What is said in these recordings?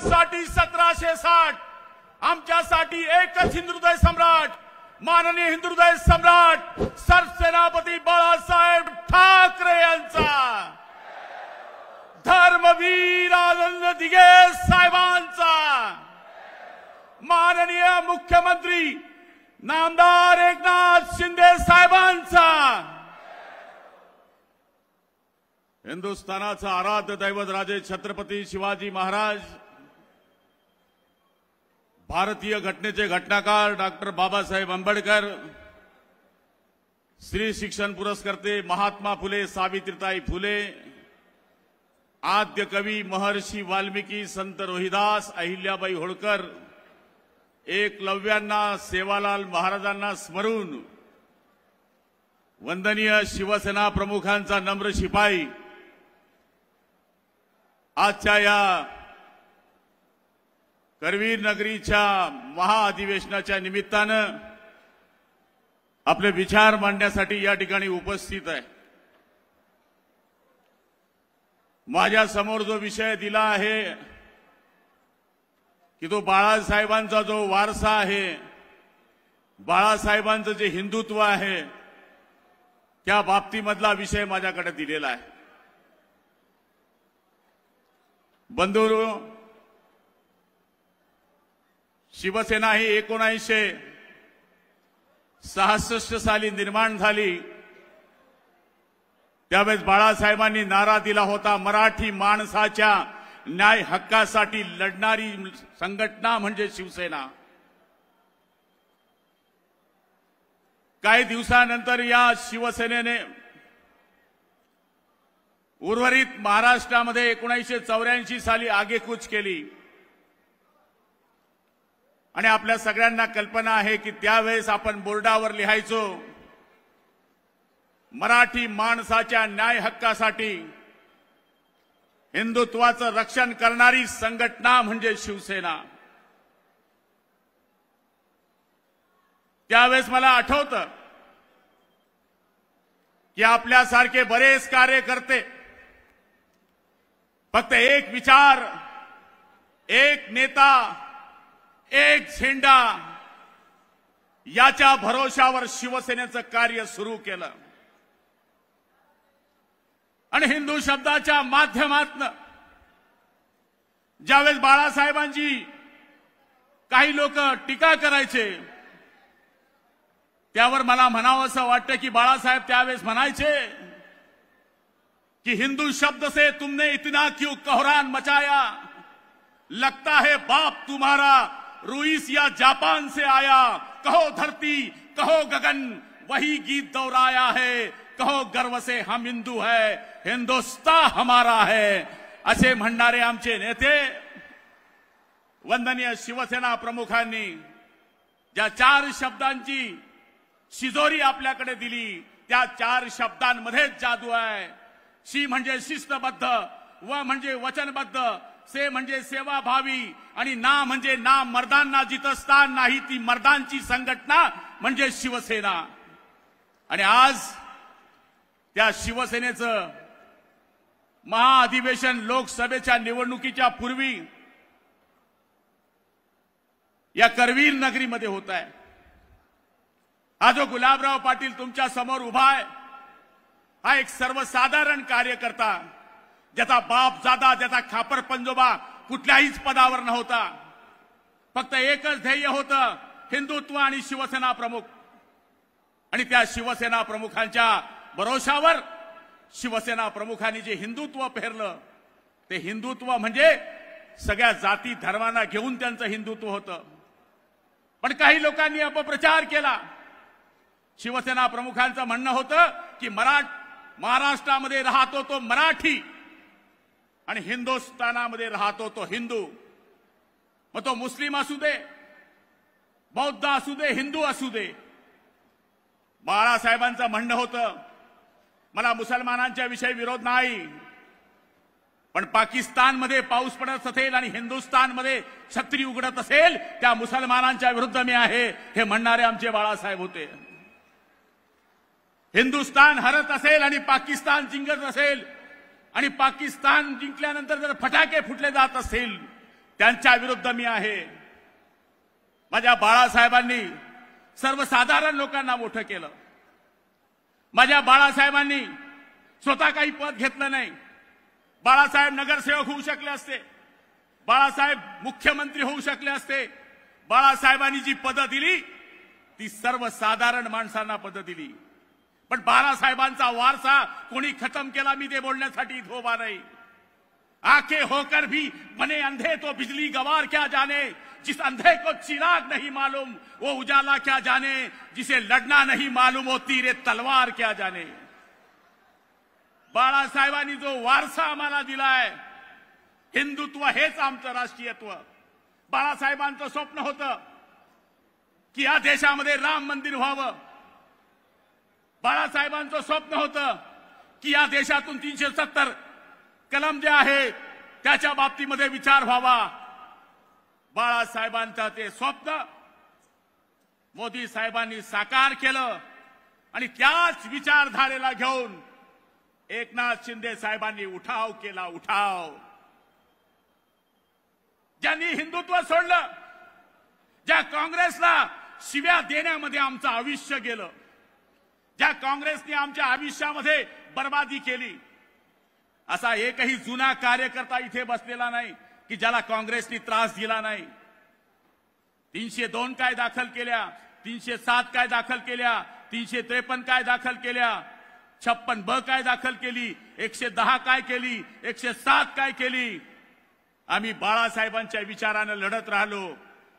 बाळासाहेबांसाठी 1760, आमच्यासाठी एकच हिंदुहृदय सम्राट, माननीय हिंदुहृदय सम्राट सरसेनापती बाळासाहेब ठाकरे यांचा, धर्मवीर आनंद दिघे साहेबांचा, माननीय मुख्यमंत्री नामदार एकनाथ शिंदे साहेबांचा, हिंदुस्थानाचा आराध्य दैवत राजे छत्रपती शिवाजी महाराज, भारतीय घटनेचे घटनाकार डॉक्टर बाबासाहेब आंबेडकर, श्री शिक्षण पुरस्कर्ते महात्मा फुले सावित्रीताई फुले, आद्य कवी महर्षी वाल्मिकी संत रोहिदास अहिल्याबाई होळकर, एकलव्यांना सेवालाल महाराजांना स्मरून वंदनीय शिवसेना प्रमुखांचा नम्र शिपाई, आजच्या या करवीर नगरीच्या महाअधिवेशनाच्या निमित्तानं आपले विचार मांडण्यासाठी या ठिकाणी उपस्थित आहे। माझ्या समोर जो विषय दिला आहे की तो बाळासाहेबांचा जो वारसा आहे, बाळासाहेबांचं जे हिंदुत्व आहे, त्या बाबतीमधला विषय माझ्याकडे दिलेला आहे। बंधुरो, शिवसेना ही 1966 साली निर्माण झाली। त्यावेळेस बाळासाहेबांनी नारा दिला होता, मराठी माणसाच्या न्याय हक्कासाठी लढणारी संघटना म्हणजे शिवसेना। काही दिवसानंतर या शिवसेनेने उर्वरित महाराष्ट्रामध्ये 1984 साली आगेकूच केली आणि आपल्या सगळ्यांना कल्पना आहे की त्यावेळेस आपण बोर्डावर लिहायचो, मराठी माणसाच्या न्याय हक्कासाठी हिंदुत्वाचं रक्षण करणारी संघटना म्हणजे शिवसेना। त्यावेळेस मला आठवतं की आपल्यासारखे बरेच कार्यकर्ते फक्त एक विचार, एक नेता, एक झेंडा याच्या भरोशावर शिवसेनेचं कार्य सुरू केलं आणि हिंदू शब्दाच्या माध्यमातून ज्यावेळेस बाळासाहेबांची काही लोक टीका करायचे, त्यावर मला म्हणावं असं वाटतं की बाळासाहेब त्यावेळेस म्हणायचे कि हिंदू शब्द से तुमने इतना क्यों कोहरान मचाया, लगता है बाप तुम्हारा रूस या जापान से आया, कहो धरती कहो गगन वही गीत दोहराया है, कहो गर्व से हम हिंदू है, हिंदुस्तान हमारा है, असे म्हणणारे आमचे नेते वंदनीय शिवसेना प्रमुखांनी ज्या 4 शब्दांची शिजोरी आपल्याकडे दिली, त्या 4 शब्दांमध्येच जादू आहे। शी म्हणजे शिस्तबद्ध, व म्हणजे वचनबद्ध, से म्हणजे सेवाभावी आणि ना म्हणजे ना मर्दांना जिथं स्थान नाही ती मर्दांची संघटना म्हणजे शिवसेना। आणि आज त्या शिवसेनेचं महाअधिवेशन लोकसभेच्या निवडणुकीच्या पूर्वी या करवीर नगरीमध्ये होत आहे। हा जो गुलाबराव पाटील तुमच्या समोर उभा आहे, हा एक सर्वसाधारण कार्यकर्ता, ज्याचा बाप जादा, ज्याचा खापर पंजोबा कुठल्याहीच पदावर नव्हता, फक्त एकच ध्येय होतं, हिंदुत्व आणि शिवसेना प्रमुख। आणि त्या शिवसेना प्रमुखांच्या भरोशावर शिवसेना प्रमुखांनी जे हिंदुत्व पेरलं, ते हिंदुत्व म्हणजे सगळ्या जाती धर्मांना घेऊन त्यांचं हिंदुत्व होतं। पण काही लोकांनी अपप्रचार केला। शिवसेना प्रमुखांचं म्हणणं होतं की महाराष्ट्रामध्ये राहतो तो मराठी आणि हिंदुस्थानामध्ये राहतो तो हिंदू, मग तो मुस्लिम असू दे, बौद्ध असू दे, हिंदू असू दे। बाळासाहेबांचं म्हणणं होतं, मला मुसलमानांच्या विषयी विरोध नाही, पण पाकिस्तानमध्ये पाऊस पडत असेल आणि हिंदुस्थानमध्ये छत्री उघडत असेल, त्या मुसलमानांच्या विरुद्ध मी आहे, हे म्हणणारे आमचे बाळासाहेब होते। हिंदुस्थान हरत असेल आणि पाकिस्तान जिंकत असेल आणि पाकिस्तान जिंकल्यानंतर जर फटाके फुटले जात असेल, त्यांच्या विरुद्ध मी आहे. माझ्या बाळासाहेबांनी सर्वसाधारण लोकांना मोठं केलं. माझ्या बाळासाहेबांनी स्वतः काही पद घेतलं नाही. बाळासाहेब नगरसेवक होऊ शकले असते, बाळासाहेब मुख्यमंत्री होऊ शकले असते. बाळासाहेबांनी जी पदं दिली ती सर्वसाधारण माणसांना पदं दिली. पण बाळासाहेबांचा वारसा कोणी खतम केला मी ते बोलण्यासाठी इथं उभा नाही. आंखें होकर भी बने अंधे तो बिजली गवार क्या जाने, जिस अंधे को चिराग नहीं मालूम वो उजाला क्या जाने, जिसे लड़ना नहीं मालूम वो तीरे तलवार क्या जाने. बाळासाहेबांनी जो वारसा आम्हाला दिलाय, हिंदुत्व हेच आमचं राष्ट्रीयत्व. बाळासाहेबांचं स्वप्न होतं की या देशामध्ये राम मंदिर व्हावं. बाळासाहेबांचं स्वप्न होतं की या देशातून 370 कलम जे आहे त्याच्या बाबतीमध्ये विचार व्हावा. बाळासाहेबांचं ते स्वप्न मोदी साहेबांनी साकार केलं आणि त्याच विचारधारेला घेऊन एकनाथ शिंदे साहेबांनी उठाव केला. उठाव ज्यांनी हिंदुत्व सोडलं, ज्या काँग्रेसला शिव्या देण्यामध्ये आमचं आयुष्य गेलं, ज्या काँग्रेसने आमच्या आयुष्यामध्ये बर्बादी केली, असा एकही जुना कार्यकर्ता इथे बसलेला नाही की ज्याला काँग्रेसने त्रास दिला नाही. 302 काय दाखल केल्या, 307 काय दाखल केल्या, 353 काय दाखल केल्या, 56 काय दाखल केली, 110 काय केली, 107 काय केली. आम्ही बाळासाहेबांच्या विचाराने लढत राहिलो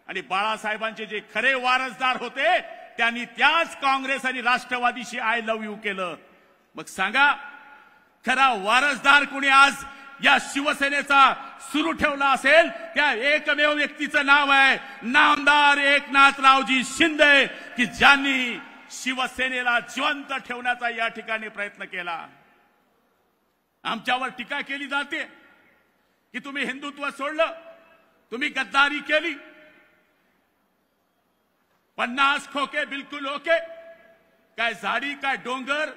आणि बाळासाहेबांचे जे खरे वारसदार होते त्यांनी त्याच काँग्रेस आणि राष्ट्रवादीशी आय लव्ह यू केलं. मग सांगा, खरा वारसदार कोणी आज या शिवसेनेचा सुरू ठेवला असेल त्या एकमेव व्यक्तीचं नाव आहे नामदार एकनाथरावजी शिंदे, की ज्यांनी शिवसेनेला जिवंत ठेवण्याचा या ठिकाणी प्रयत्न केला. आमच्यावर टीका केली जाते की तुम्ही हिंदुत्व सोडलं, तुम्ही गद्दारी केली. 50 खोके बिलकुल ओके, काय झाडी काय डोंगर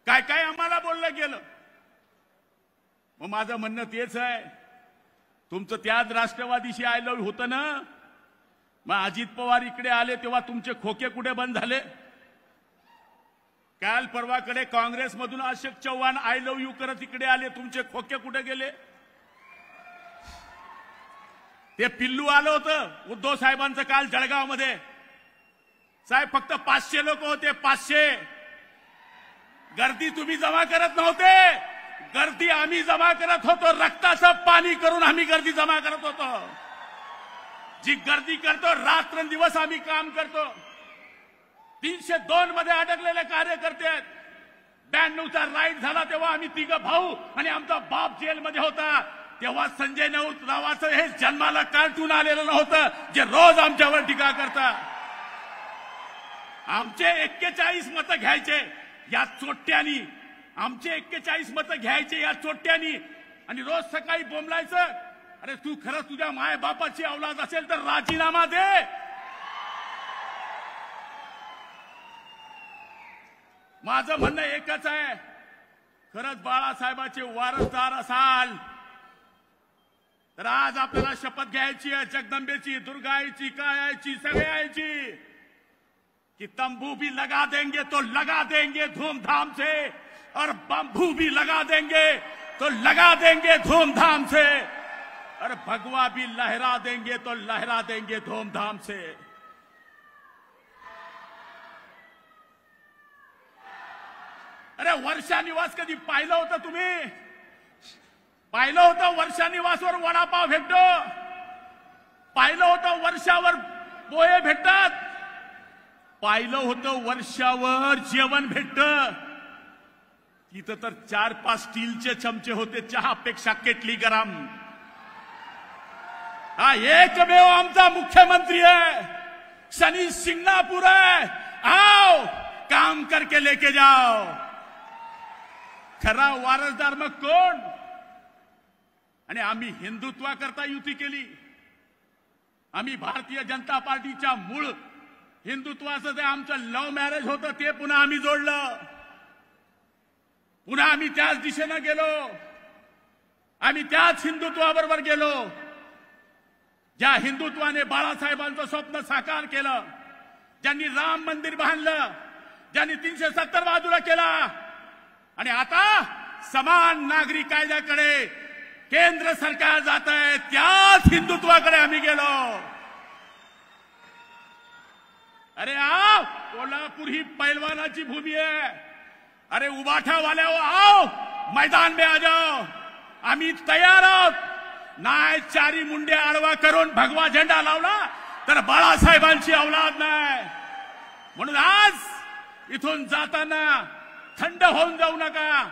काय काय आम्हाला बोललं गेलं. मग माझं म्हणणं तेच आहे, तुमचं त्याच राष्ट्रवादीशी आय लव्ह होतं ना. मग अजित पवार इकडे आले तेव्हा तुमचे खोके कुठे बंद झाले? काल परवाकडे काँग्रेसमधून Ashok Chavan I love you करत इकडे आले, तुमचे खोके कुठे गेले? ते पिल्लू आलं होतं उद्धव साहेबांचं काल जळगावमध्ये. साहेब फक्त 500 लोक होते, 500. गर्दी तुम्ही जमा करत नव्हते, गर्दी आम्ही जमा करत होतो. रक्ताचं पाणी करून आम्ही गर्दी जमा करत होतो. जी गर्दी करतो रात्रंदिवस आम्ही काम करतो. 302 मध्ये अडकलेले कार्यकर्ते आहेत. 92चा राईट झाला तेव्हा आम्ही 3 भाऊ आणि आमचा बाप जेलमध्ये होता. तेव्हा संजय रावाचं हे जन्माला कार्टून आलेलं नव्हतं जे रोज आमच्यावर टीका करता. आमचे 41 मतं घ्यायचे या चोट्ट्यानी, आमचे 41 मतं घ्यायचे या चोट्ट्यानी आणि रोज सकाळी बोंबलायचं, अरे तू खरंच तुझ्या माय बापाची औलाद असेल तर राजीनामा दे. माझं म्हणणं एकच आहे, खरंच बाळासाहेबांचे वारसदार असाल तर आज आपल्याला शपथ घ्यायची आहे जगदंबेची, दुर्गाईची, कायाची, सगळ्याची कि तंबू भी लगा देंगे तो लगा देंगे धूमधाम से और बंबू भी लगा देंगे तो लगा देंगे धूमधाम से और भगवा भी लहरा देंगे तो लहरा देंगे धूमधाम से. अरे वर्षा निवास कधी पाहिलं होतं तुम्ही? पाहिलं होतं वर्षा निवासवर वडापाव भेटतो? पाहिलं होतं वर्षावर पोहे भेटतात? पाहिलं होतं वर्षावर जेवण भेटतं? तिथं तर 4-5 स्टीलचे चमचे होते चहापेक्षा केटली गरम. हा एकमेव आमचा मुख्यमंत्री आहे. शनी सिंगनापूर है, आओ काम करके लेके जाओ. खरा वारसदार मग कोण? आणि आम्ही हिंदुत्वाकरता युती केली. आम्ही भारतीय जनता पार्टीच्या मूळ हिंदुत्वाचं जे आमचं लव्ह मॅरेज होतं ते पुन्हा आम्ही जोडलं. पुन्हा आम्ही त्याच दिशेनं गेलो. आम्ही त्याच हिंदुत्वाबरोबर गेलो. ज्या हिंदुत्वाने बाळासाहेबांचं स्वप्न साकार केलं, ज्यांनी राम मंदिर बांधलं, ज्यांनी 370 बाजूला केला, आणि आता समान नागरी कायद्याकडे केंद्र सरकार जात आहे, त्याच हिंदुत्वाकडे आम्ही गेलो. अरे आओ, कोल्हापूर ही पैलवानाची भूमी है. अरे उबाठा वाले आओ, मैदान में आ जाओ, आम्ही तयार आहोत. नाही चारी मुंडे आडवा करून भगवा झेंडा लावला तर बाळासाहेबांची औलाद नाही. म्हणून आज इथून जाताना थंड होऊन जाऊ नका,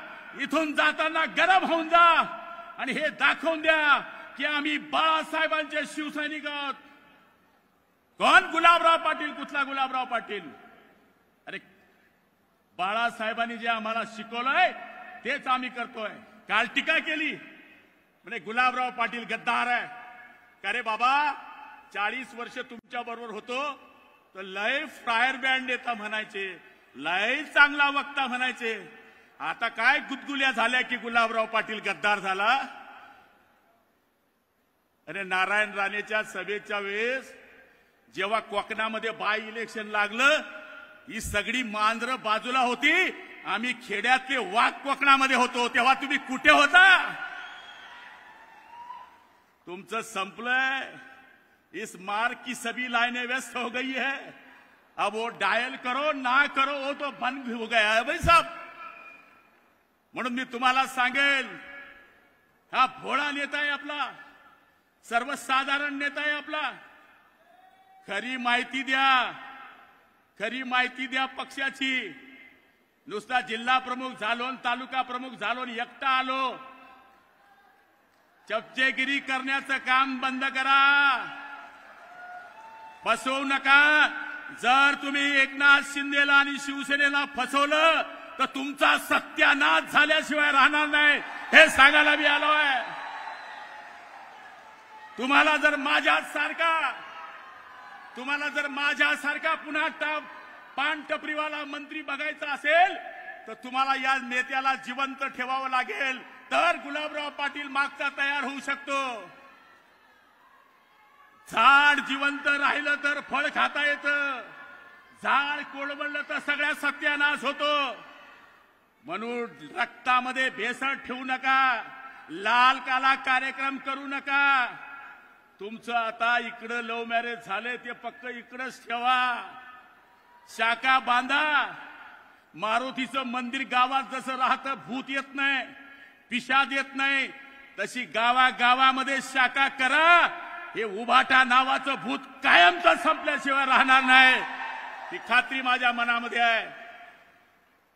इथून जाताना गरम होऊन जा आणि हे दाखवून द्या की आम्ही बाळासाहेबांचे शिवसैनिक आहोत. कोण? गुलाबराव पाटील. कुठला गुलाबराव पाटील? अरे बाळासाहेबांनी जे आम्हाला शिकवलंय तेच आम्ही करतोय. काल टीका केली म्हणजे गुलाबराव पाटील गद्दार आहे. का रे बाबा, 40 वर्ष तुमच्या बरोबर होतो तर लय फायर बँड नेता म्हणायचे, लय चांगला वक्ता म्हणायचे. आता काय गुदगुल्या झाल्या की गुलाबराव पाटील गद्दार झाला. अरे नारायण राणेच्या सभेच्या वेळेस जेव्हा कोकणामध्ये बाय इलेक्शन लागलं, ही सगळी मांजरं बाजूला होती, आम्ही खेड्यातले वाघ कोकणामध्ये होतो, तेव्हा तुम्ही कुठे होता? तुमचं संपलंय. इस मार्ग की सभी लाइनें व्यस्त हो गई है. अब वो डायल करो ना करो वो तो बंद हो गया है भाई साहब. म्हणून मी तुम्हाला सांगेल, हा भोळा नेता आहे आपला, सर्वसाधारण नेता आहे आपला. खरी माहिती द्या, खरी माहिती द्या पक्षाची. नुसता जिल्हा प्रमुख झालो, तालुका प्रमुख झालो, एकटा आलो, चपचेगिरी करण्याचं काम बंद करा. फसवू नका. जर तुम्ही एकनाथ शिंदेला आणि शिवसेनेला फसवलं तर तुमचा सत्यानाश झाल्याशिवाय राहणार नाही, हे सांगायला मी आलोय. तुम्हाला जर माझ्यासारखा पुन्हा पान टपरीवाला मंत्री बघायचा असेल तर तुम्हाला या नेत्याला जिवंत ठेवावं लागेल, तर गुलाबराव पाटील मागचा तयार होऊ शकतो. झाड जिवंत राहिलं तर फळ खाता येतं, झाड कोळवळलं तर सगळ्या सत्यानाश होतो. म्हणून रक्तामध्ये भेसळ ठेवू नका, लाल काला कार्यक्रम करू नका. तुमचं आता इकडं लव्ह मॅरेज झाले ते फक्त इकडंच ठेवा, शाखा बांधा. मारुतीचं मंदिर गावात जसं राहतं, भूत येत नाही, पिशाद येत नाही, तशी गावागावामध्ये शाखा करा. हे उभाटा नावाचं भूत कायमचं संपल्याशिवाय राहणार नाही, ही खात्री माझ्या मनामध्ये आहे.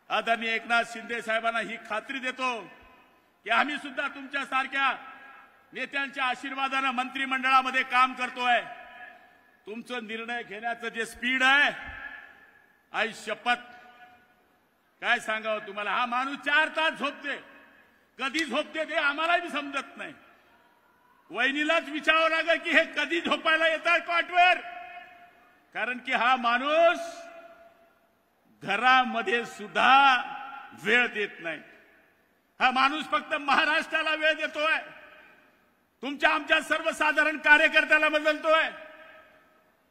आदरणीय एकनाथ शिंदे साहेबांना ही खात्री देतो की आम्ही सुद्धा तुमच्या सारख्या नेत्यांच्या आशीर्वादाने मंत्रिमंडळामध्ये काम करतोय. तुमचं निर्णय घेण्याचं जे स्पीड आहे, आई शपथ काय सांगावं तुम्हाला. हा माणूस 4 तास झोपते, कधी झोपते ते आम्हालाही समजत नाही. वहिनीलाच विचारावं लागेल की हे कधी झोपायला येतात कॉटवर, कारण की हा माणूस घरामध्ये सुद्धा वेळ देत नाही. हा माणूस फक्त महाराष्ट्राला वेळ देतोय, तुमच्या आमच्या सर्वसाधारण कार्यकर्त्याला बदलतोय.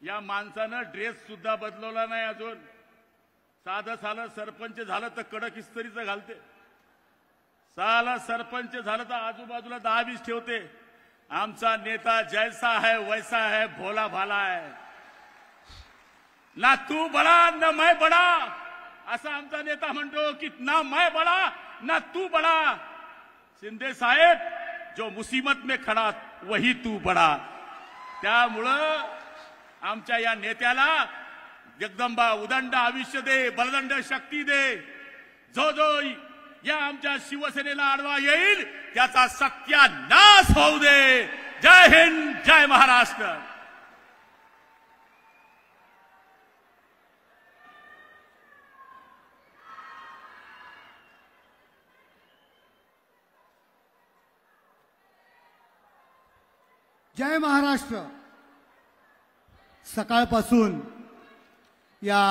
या माणसानं ड्रेस सुद्धा बदलवला नाही अजून. साधं सरपंच झालं तर कडक इस्त्रीचं घालते, साला सरपंच झालं तर आजूबाजूला 10-20 ठेवते. आमचा नेता जैसा है वैसा है, भोला भाला है. ना तू बडा ना मैं बडा, असा आमचा नेता म्हणतो की ना मैं बडा ना तू बडा. शिंदे साहेब, जो मुसीबत में खड़ा वही तू बडा. त्यामुळं आमच्या या नेत्याला जगदंबा उदंड आयुष्य दे, बलदंड शक्ती दे. जो या आमच्या शिवसेनेला आडवा येईल त्याचा सत्यानाश होऊ दे. जय हिंद, जय महाराष्ट्र. जय महाराष्ट्र. सकाळपासून या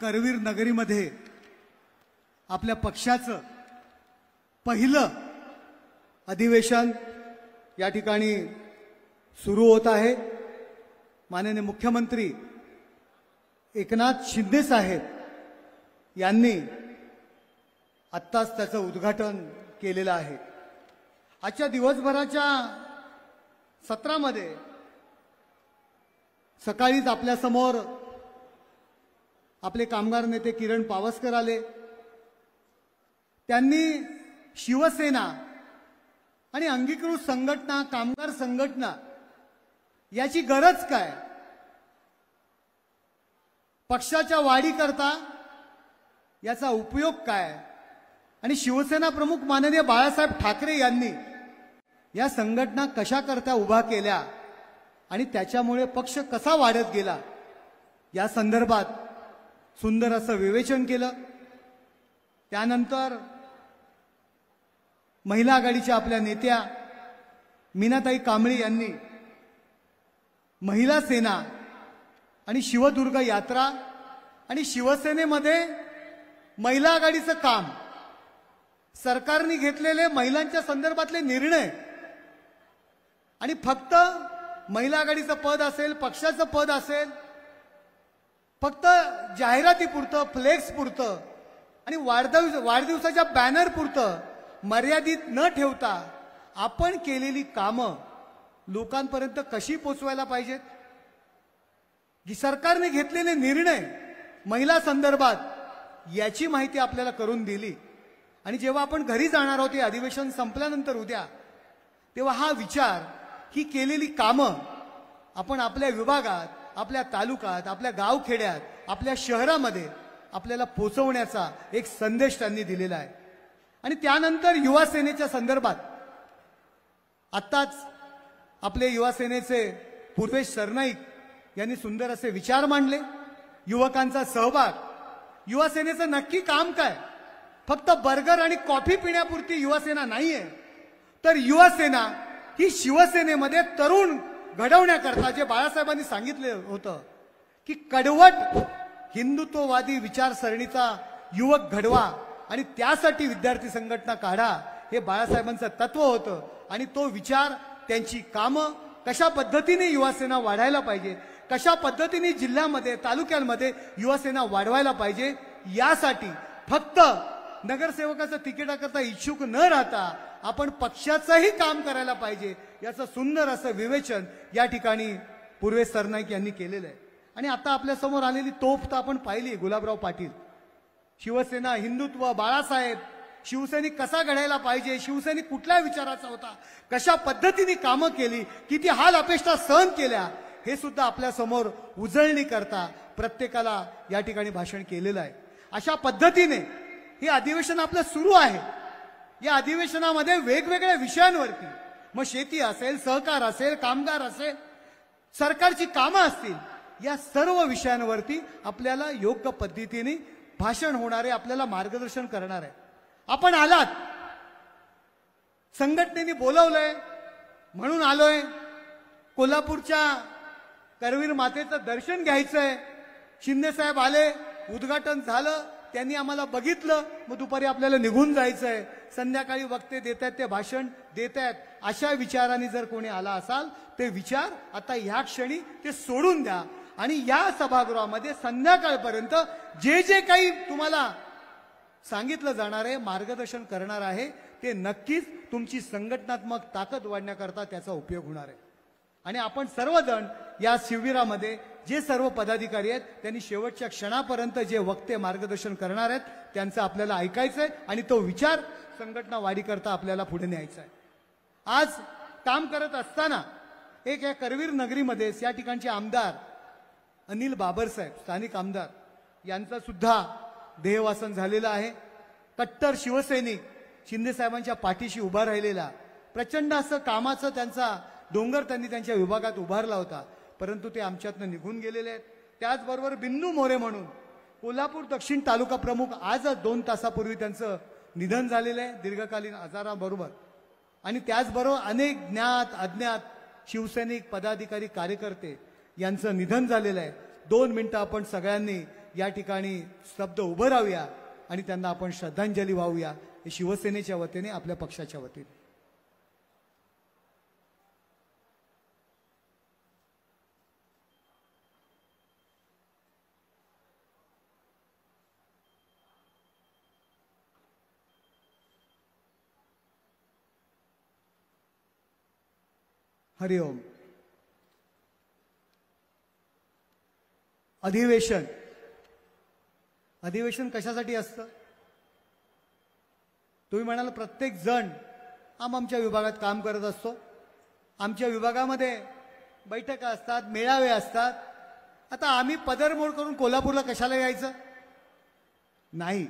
करवीर नगरीमध्ये आपल्या पक्षाचं पहिलं अधिवेशन या ठिकाणी सुरू होत आहे। माननीय मुख्यमंत्री एकनाथ शिंदे साहेब यांनी आत्ताच त्याचं उद्घाटन केलेलं आहे। आजच्या दिवसभराच्या सत्रामध्ये सकाळीच आपल्या समोर आपले कामगार नेते किरण पावसकर आले। त्यांनी शिवसेना आणि अंगीकृत संघटना, कामगार संघटना याची गरज काय, पक्षाच्या वाढीकरता याचा उपयोग काय, आणि शिवसेना प्रमुख माननीय बाळासाहेब ठाकरे यांनी या संघटना कशा करता उभा केल्या आणि त्याच्यामुळे पक्ष कसा वाढत गेला या संदर्भात सुंदर असं विवेचन केलं। त्यानंतर महिला आघाडीच्या आपल्या नेत्या मीनाताई कांबळे यांनी महिला सेना आणि शिवदुर्ग यात्रा आणि शिवसेनेमध्ये महिला आघाडीचं काम, सरकारने घेतलेले महिलांच्या संदर्भातले निर्णय आणि फक्त महिला आघाडीचं पद असेल, पक्षाचं पद असेल, फक्त जाहिरातीपुरतं, फ्लेक्सपुरतं आणि वाढदिवसाच्या बॅनरपुरतं मर्यादित न ठेवता आपण केलेली कामं लोकांपर्यंत कशी पोचवायला पाहिजेत, की सरकारने घेतलेले निर्णय महिला संदर्भात याची माहिती आपल्याला करून दिली। आणि जेव्हा आपण घरी जाणार आहोत, हे अधिवेशन संपल्यानंतर उद्या, तेव्हा हा विचार, ही केलेली कामं आपण आपल्या विभागात, आपल्या तालुक्यात, आपल्या गावखेड्यात, आपल्या शहरामध्ये आपल्याला पोचवण्याचा एक संदेश त्यांनी दिलेला आहे। आणि त्यानंतर युवा सेनेच्या संदर्भात आत्ताच आपले युवा सेनेचे पूर्वेश सरनाईक यांनी सुंदर असे विचार मांडले। युवकांचा सहभाग, युवा सेनेचं नक्की काम काय, फक्त बर्गर आणि कॉफी पिण्यापुरती युवा सेना नाहीये, तर युवा सेना ही शिवसेनेमध्ये तरुण घडवण्याकरता, जे बाळासाहेबांनी सांगितले होतं की कडवट हिंदुत्ववादी विचारसरणीचा युवक घडवा आणि त्यासाठी विद्यार्थी संघटना काढा, हे बाळासाहेबांचं तत्व होतं। आणि तो विचार, त्यांची कामं, कशा पद्धतीने युवासेना वाढायला पाहिजे, कशा पद्धतीने जिल्ह्यामध्ये, तालुक्यांमध्ये युवासेना वाढवायला पाहिजे, यासाठी फक्त नगरसेवकाचं तिकिटाकरता इच्छुक न राहता आपण पक्षाचंही काम करायला पाहिजे, याचं सुंदर असं विवेचन या ठिकाणी पूर्वेश सरनाईक यांनी केलेलं आहे। आणि आता आपल्या समोर आलेली तोफ तर आपण पाहिली, गुलाबराव पाटील, शिवसेना, हिंदुत्व, बाळासाहेब, शिवसैनिक कसा घडायला पाहिजे, शिवसैनिक कुठल्या विचाराचा होता, कशा पद्धतीने कामं केली, किती हाल अपेक्षा सहन केल्या, हे सुद्धा आपल्या समोर उजळणी करता प्रत्येकाला या ठिकाणी भाषण केलेलं आहे। अशा पद्धतीने हे अधिवेशन आपलं सुरू आहे। या अधिवेशनामध्ये वेगवेगळ्या विषयांवरती, मग शेती असेल, सहकार असेल, कामगार असेल, सरकारची कामं असतील, या सर्व विषयांवरती आपल्याला योग्य पद्धतीने भाषण होणार आहे, आपल्याला मार्गदर्शन करणार आहे। आपण आलात, संघटनेने बोलवलंय म्हणून आलोय, कोल्हापूरच्या करवीर मातेचं दर्शन घ्यायचंय। शिंदे साहेब आले, उद्घाटन झालं, त्यांनी आम्हाला बघितलं, मग दुपारी आपल्याला निघून जायचंय, संध्याकाळी वक्ते देत आहेत ते भाषण देत आहेत, अशा विचारांनी जर कोणी आला असाल, ते विचार आता ह्या क्षणी ते सोडून द्या आणि या सभागृहामध्ये संध्याकाळपर्यंत जे जे काही तुम्हाला सांगितलं जाणार आहे, मार्गदर्शन करणार आहे, ते नक्कीच तुमची संघटनात्मक ताकद वाढण्याकरता त्याचा उपयोग होणार आहे। आणि आपण सर्वजण या शिबिरामध्ये जे सर्व पदाधिकारी आहेत, त्यांनी शेवटच्या क्षणापर्यंत जे वक्ते मार्गदर्शन करणार आहेत त्यांचं आपल्याला ऐकायचंय आणि तो विचार संघटना वाढीकरता आपल्याला पुढे न्यायचा आहे। आज काम करत असताना एक या करवीर नगरीमध्ये या ठिकाणचे आमदार अनिल बाबरसाहेब, स्थानिक आमदार, यांचं सुद्धा देहवासन झालेलं आहे। कट्टर शिवसैनिक, शिंदे साहेबांच्या पाठीशी उभा राहिलेला, प्रचंड असं कामाचं त्यांचा डोंगर त्यांनी त्यांच्या विभागात उभारला होता, परंतु ते आमच्यातनं निघून गेलेले आहेत। त्याचबरोबर बिन्नू मोरे म्हणून कोल्हापूर दक्षिण तालुका प्रमुख, आजच 2 तासापूर्वी त्यांचं निधन झालेलं आहे दीर्घकालीन आजाराबरोबर। आणि त्याचबरोबर अनेक ज्ञात अज्ञात शिवसैनिक, पदाधिकारी, कार्यकर्ते यांचं निधन झालेलं आहे। 2 मिनिटं आपण सगळ्यांनी या ठिकाणी स्तब्ध उभं राहूया आणि त्यांना आपण श्रद्धांजली वाहूया, हे शिवसेनेच्या वतीने, आपल्या पक्षाच्या वतीने। हरिओम. अधिवेशन कशासाठी असतं? तुम्ही म्हणाल प्रत्येक जण आमच्या विभागात काम करत असतो, आमच्या विभागामध्ये बैठका असतात, मेळावे असतात. आता आम्ही पदरमोड करून कोल्हापूरला कशाला यायचं? नाही,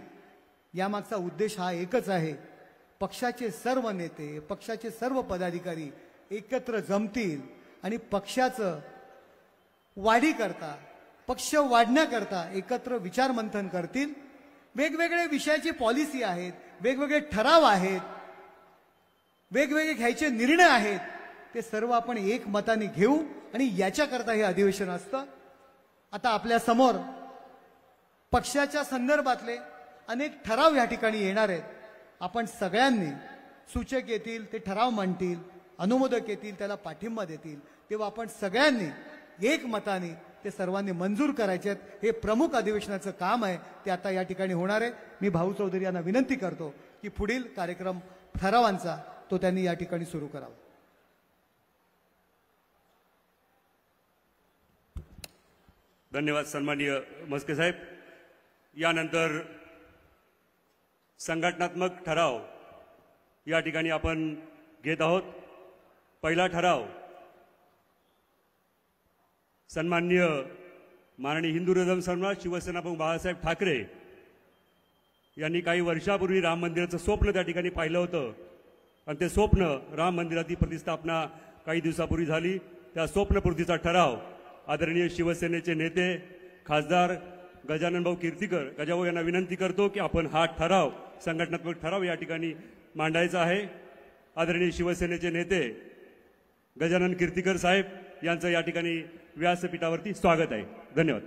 यामागचा उद्देश हा एकच आहे. पक्षाचे सर्व नेते, पक्षाचे सर्व पदाधिकारी एकत्र जमतील आणि पक्षाचं वाढीकरता, पक्ष वाढण्याकरता एकत्र विचारमंथन करतील. वेगवेगळे विषयाची पॉलिसी आहेत, वेगवेगळे ठराव आहेत, वेगवेगळे घ्यायचे निर्णय आहेत, ते सर्व आपण एकमताने घेऊ आणि याच्याकरता हे अधिवेशन असतं. आता आपल्या समोर पक्षाच्या संदर्भातले अनेक ठराव या ठिकाणी येणार आहेत. आपण सगळ्यांनी, सूचक येतील ते ठराव मांडतील, अनुमोदक येतील त्याला पाठिंबा देतील, तेव्हा आपण सगळ्यांनी एकमताने ते सर्वांनी मंजूर करायचे आहेत. हे प्रमुख अधिवेशनाचं काम आहे, ते आता या ठिकाणी होणार आहे. मी भाऊ चौधरी यांना विनंती करतो की पुढील कार्यक्रम ठरावांचा तो त्यांनी या ठिकाणी सुरू करावा. धन्यवाद सन्माननीय मस्के साहेब. यानंतर संघटनात्मक ठराव या ठिकाणी आपण घेत आहोत. पहिला ठराव सन्माननीय माननीय हिंदू हृदय सम्राट शिवसेना प्रमुख बाळासाहेब ठाकरे यांनी काही वर्षापूर्वी राम मंदिराचं स्वप्न त्या ठिकाणी पाहिलं होतं आणि ते स्वप्न राम मंदिराची प्रतिष्ठापना काही दिवसापूर्वी झाली. त्या स्वप्नपूर्तीचा ठराव आदरणीय शिवसेनेचे नेते खासदार गजानन भाऊ कीर्तीकर गजाभाऊ यांना विनंती करतो की आपण हा ठराव, संघटनात्मक ठराव या ठिकाणी मांडायचा आहे. आदरणीय शिवसेनेचे नेते गजानन कीर्तीकर साहेब यांचं या ठिकाणी व्यासपीठावरती स्वागत आहे. धन्यवाद.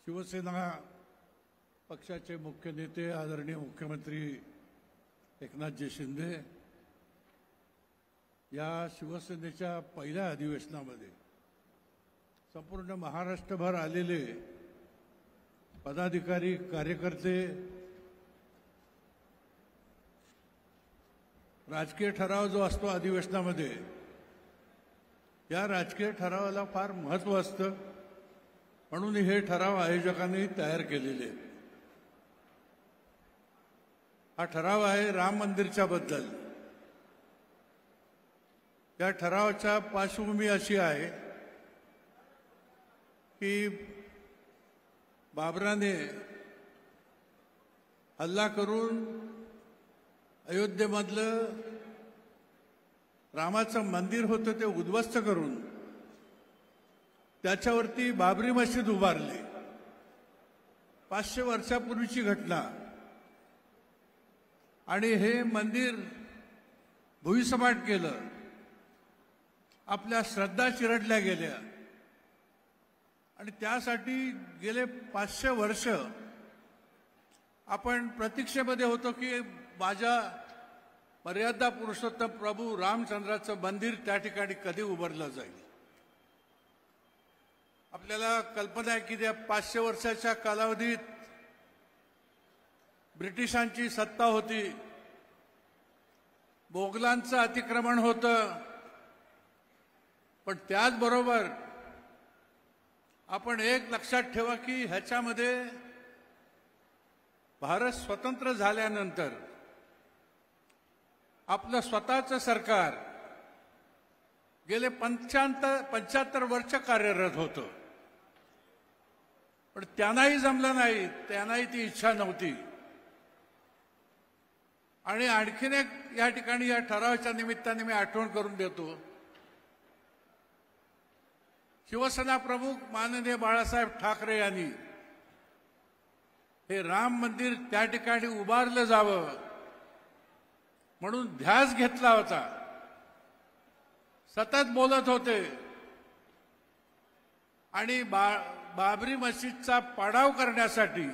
शिवसेना पक्षाचे मुख्य नेते आदरणीय मुख्यमंत्री एकनाथजी शिंदे या शिवसेनेच्या पहिल्या अधिवेशनामध्ये संपूर्ण महाराष्ट्रभर आलेले पदाधिकारी, कार्यकर्ते, राजकीय ठराव जो असतो अधिवेशनामध्ये, या राजकीय ठरावाला फार महत्त्व असतं. म्हणून हे ठराव आयोजकांनी तयार केलेले. हा ठराव आहे राम मंदिरच्या बद्दल. या ठरावाच्या पार्श्वभूमी अशी आहे की बाबराने हल्ला करून अयोध्येमधलं रामाचं मंदिर होतं ते उद्ध्वस्त करून त्याच्यावरती बाबरी मशीद उभारली. 500 वर्षापूर्वीची घटना. आणि हे मंदिर भुईसपाट केलं. आपल्या श्रद्धा चिरडल्या गेल्या आणि त्यासाठी गेले 500 वर्ष आपण प्रतीक्षेमध्ये होतो की माझ्या मर्यादा पुरुषोत्तम प्रभू रामचंद्राचं मंदिर त्या ठिकाणी कधी उभारलं जाईल. आपल्याला कल्पना आहे की त्या 500 वर्षाच्या कालावधीत ब्रिटिशांची सत्ता होती, मोगलांचं अतिक्रमण होतं, पण त्याचबरोबर आपण एक लक्षात ठेवा की ह्याच्यामध्ये भारत स्वतंत्र झाल्यानंतर आपलं स्वतःचं सरकार गेले 75 वर्ष कार्यरत होतं. पण त्यांनाही जमलं नाही, त्यांनाही ती इच्छा नव्हती. आणि आणखीन एक या ठिकाणी या ठरावाच्या निमित्ताने मी आठवण करून देतो. शिवसेना प्रमुख माननीय बाळासाहेब ठाकरे यांनी हे राम मंदिर त्या ठिकाणी उभारलं जावं म्हणून ध्यास घेतला होता. सतत बोलत होते आणि बाबरी मशीदचा पाडाव करण्यासाठी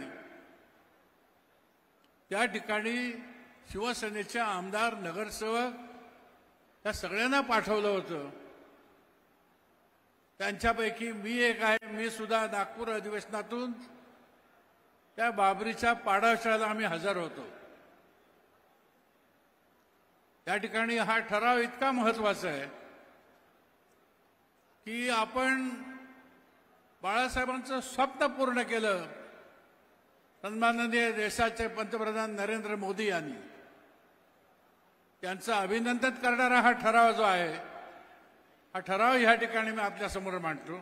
त्या ठिकाणी शिवसेनेचे आमदार, नगरसेवक या सगळ्यांना पाठवलं होतं. त्यांच्यापैकी मी एक आहे. मी सुद्धा नागपूर अधिवेशनातून त्या बाबरीच्या पाडळशाळेला आम्ही हजर होतो. त्या ठिकाणी हा ठराव इतका महत्वाचा आहे की आपण बाळासाहेबांचं स्वप्न पूर्ण केलं. सन्माननीय देशाचे पंतप्रधान नरेंद्र मोदी यांनी त्यांचं अभिनंदन करणारा हा ठराव जो आहे, हा ठराव ह्या ठिकाणी मी आपल्यासमोर मांडतो.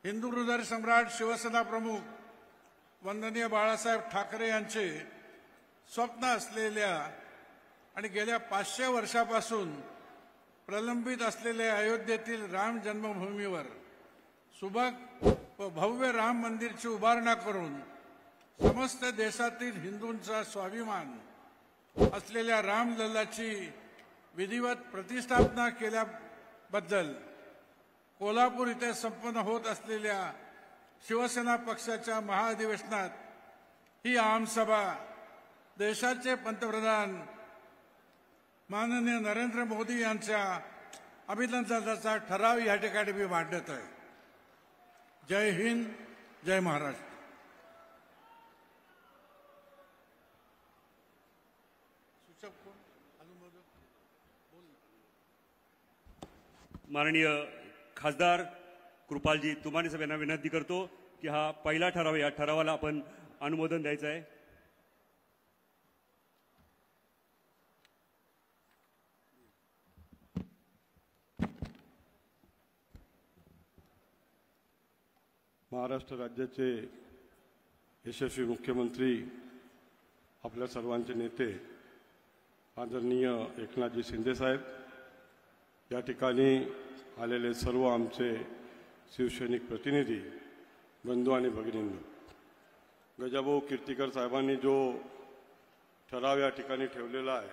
हिंदू हृदय सम्राट शिवसेना प्रमुख वंदनीय बाळासाहेब ठाकरे यांचे स्वप्न असलेल्या आणि गेल्या 500 वर्षापासून प्रलंबित असलेल्या अयोध्येतील राम जन्मभूमीवर सुबक व भव्य राम मंदिरची उभारणा करून समस्त देशातील हिंदूंचा स्वाभिमान असलेल्या रामलल्लाची विधिवत प्रतिष्ठापना केल्याबद्दल कोल्हापूर इथे संपन्न होत असलेल्या शिवसेना पक्षाच्या महाअधिवेशनात ही आमसभा देशाचे पंतप्रधान माननीय नरेंद्र मोदी यांच्या अभिनंदनाचा ठराव या ठिकाणी मी मांडत आहे. जय हिंद, जय महाराष्ट्र. माननीय खासदार कृपालजी तुमाने साहेब यांना विनंती करतो की हा पहिला ठराव, या ठरावाला आपण अनुमोदन द्यायचं आहे. महाराष्ट्र राज्याचे यशस्वी मुख्यमंत्री, आपल्या सर्वांचे नेते आदरणीय एकनाथजी शिंदे साहेब, या ठिकाणी आलेले सर्व आमचे शिवसैनिक प्रतिनिधी, बंधू आणि भगिनींनो, गजाभाऊ कीर्तीकर साहेबांनी जो ठराव या ठिकाणी ठेवलेला आहे,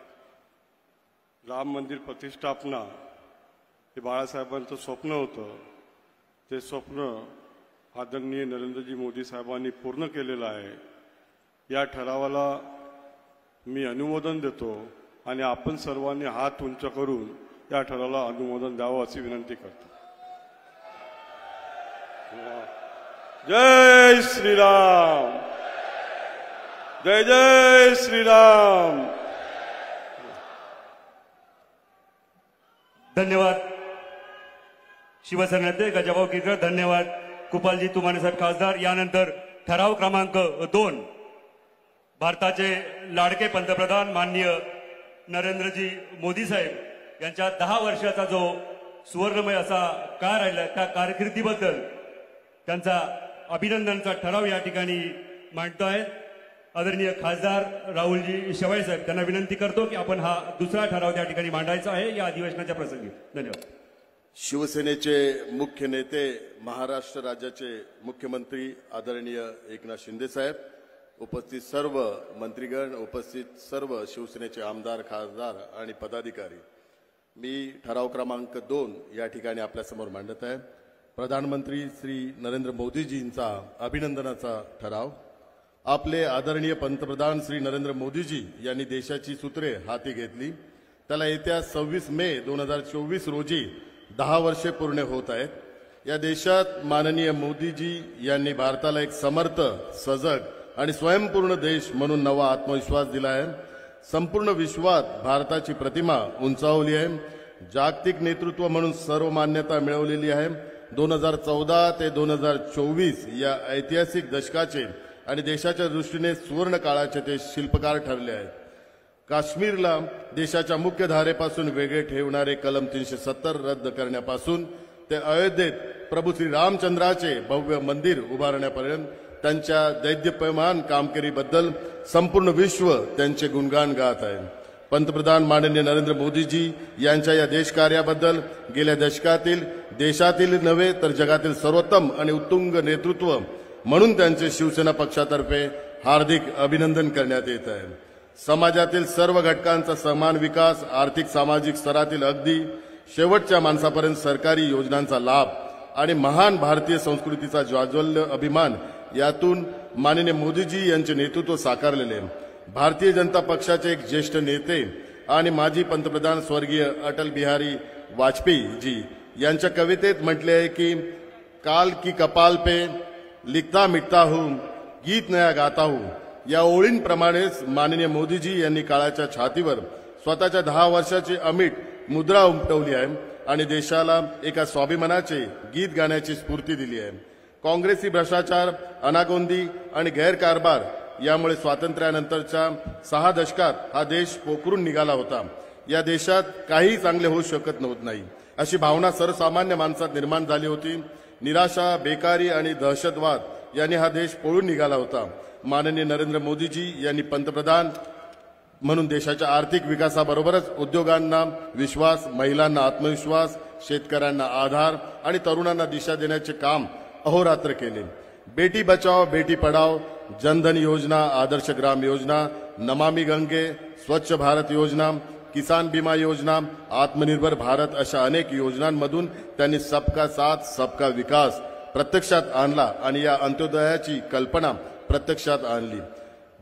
राम मंदिर प्रतिष्ठापना, हे बाळासाहेबांचं स्वप्न होतं. ते स्वप्न आदरणीय नरेंद्रजी मोदी साहेबांनी पूर्ण केलेलं आहे. या ठरावाला मी अनुमोदन देतो आणि आपण सर्वांनी हात उंच करून या ठरावाला अनुमोदन द्यावं अशी विनंती करतो. जय श्रीराम, जय जय श्रीराम. धन्यवाद शिवसेना नेते गजाभाऊ कीर्तीकर. धन्यवाद कृपालजी तुमाने साहेब खासदार. यानंतर ठराव क्रमांक 2, भारताचे लाडके पंतप्रधान माननीय नरेंद्रजी मोदी साहेब यांच्या 10 वर्षाचा जो सुवर्णमय असा काळ राहिला, त्या कारकिर्दीबद्दल त्यांचा अभिनंदनाचा ठराव या ठिकाणी मांडतो आहे. आदरणीय खासदार राहुलजी शेवाळे साहेब, त्यांना विनंती करतो की आपण हा दुसरा ठराव त्या ठिकाणी मांडायचा आहे या अधिवेशनाच्या प्रसंगी. धन्यवाद. शिवसेनेचे मुख्य नेते, महाराष्ट्र राज्याचे मुख्यमंत्री आदरणीय एकनाथ शिंदे साहेब, उपस्थित सर्व मंत्रीगण, उपस्थित सर्व शिवसेनेचे आमदार, खासदार आणि पदाधिकारी, मी ठराव क्रमांक 2 या ठिकाणी आपल्यासमोर मांडत आहे. प्रधानमंत्री श्री नरेंद्र मोदीजींचा अभिनंदनाचा ठराव. आपले आदरणीय पंतप्रधान श्री नरेंद्र मोदीजी यांनी देशाची सूत्रे हाती घेतली. त्याला येत्या 26 मे 2024 रोजी 10 वर्षे पूर्ण होत आहेत. या देशात माननीय मोदीजी यांनी भारताला एक समर्थ, सजग आणि स्वयंपूर्ण देश म्हणून नवा आत्मविश्वास दिला आहे. संपूर्ण विश्वात भारताची प्रतिमा उंचावली आहे. जागतिक नेतृत्व म्हणून सर्व मान्यता मिळवलेली आहे. 2014 ते 2024 या ऐतिहासिक दशकाचे आणि देशाच्या दृष्टीने सुवर्ण काळाचे ते शिल्पकार ठरले आहेत. काश्मीरला देशाच्या मुख्य धारेपासून वेगळे ठेवणारे कलम 370 रद्द करण्यापासून ते अयोध्येत प्रभू श्री रामचंद्राचे भव्य मंदिर उभारण्यापर्यंत त्यांच्या दैदिप्यमान कामगिरीबद्दल संपूर्ण विश्व त्यांचे गुणगान गात आहे. पंतप्रधान माननीय नरेंद्र मोदीजी यांच्या या देशकार्याबद्दल गेल्या दशकातील देशातील नव्हे तर जगातील सर्वोत्तम आणि उत्तुंग नेतृत्व म्हणून त्यांचे शिवसेना पक्षातर्फे हार्दिक अभिनंदन करण्यात येत आहे. समाजातील सर्व घटकांचा समान विकास, आर्थिक सामाजिक स्तरातील अगदी शेवटच्या माणसापर्यंत सरकारी योजनांचा लाभ आणि महान भारतीय संस्कृतीचा ज्वाज्वल्य अभिमान यातून माननीय मोदीजी यांचे नेतृत्व साकारलेले. भारतीय जनता पक्षाचे एक ज्येष्ठ नेते आणि माजी पंतप्रधान स्वर्गीय अटल बिहारी वाजपेयी जी यांच्या कवितेत म्हटले आहे की काल की कपाल पे लिखता मिटता हूं, गीत नया गाता हूं या ओळींप्रमाणेच माननीय मोदीजी यांनी काळाच्या छातीवर स्वतःच्या 10 वर्षाची अमिट मुद्रा उमटवली आहे आणि देशाला एका स्वाभिमानाचे गीत गाण्याची स्फूर्ती दिली आहे. काँग्रेसी भ्रष्टाचार, अनागोंदी आणि गैरकारभार यामुळे स्वातंत्र्यानंतरच्या 6 दशकात हा देश पोखरून निघाला होता. या देशात काही चांगले होऊ शकत नाही अशी भावना सर्वसामान्य माणसात निर्माण झाली होती. निराशा, बेकारी आणि दहशतवाद यांनी हा देश पळून निघाला होता. माननीय नरेंद्र मोदीजी यांनी पंतप्रधान म्हणून देशाच्या आर्थिक विकासाबरोबरच उद्योगांना विश्वास, महिलांना आत्मविश्वास, शेतकऱ्यांना आधार आणि तरुणांना दिशा देण्याचे काम अहोरात्र केले. बेटी बचाओ बेटी पढाओ, जनधन योजना, आदर्श ग्राम योजना, नमामि गंगे, स्वच्छ भारत योजना, किसान बीमा योजना, आत्मनिर्भर भारत अशा अनेक योजनांमधून त्यांनी सबका साथ सबका विकास प्रत्यक्षात आणला आणि या अंत्योदयाची कल्पना प्रत्यक्षात आणली.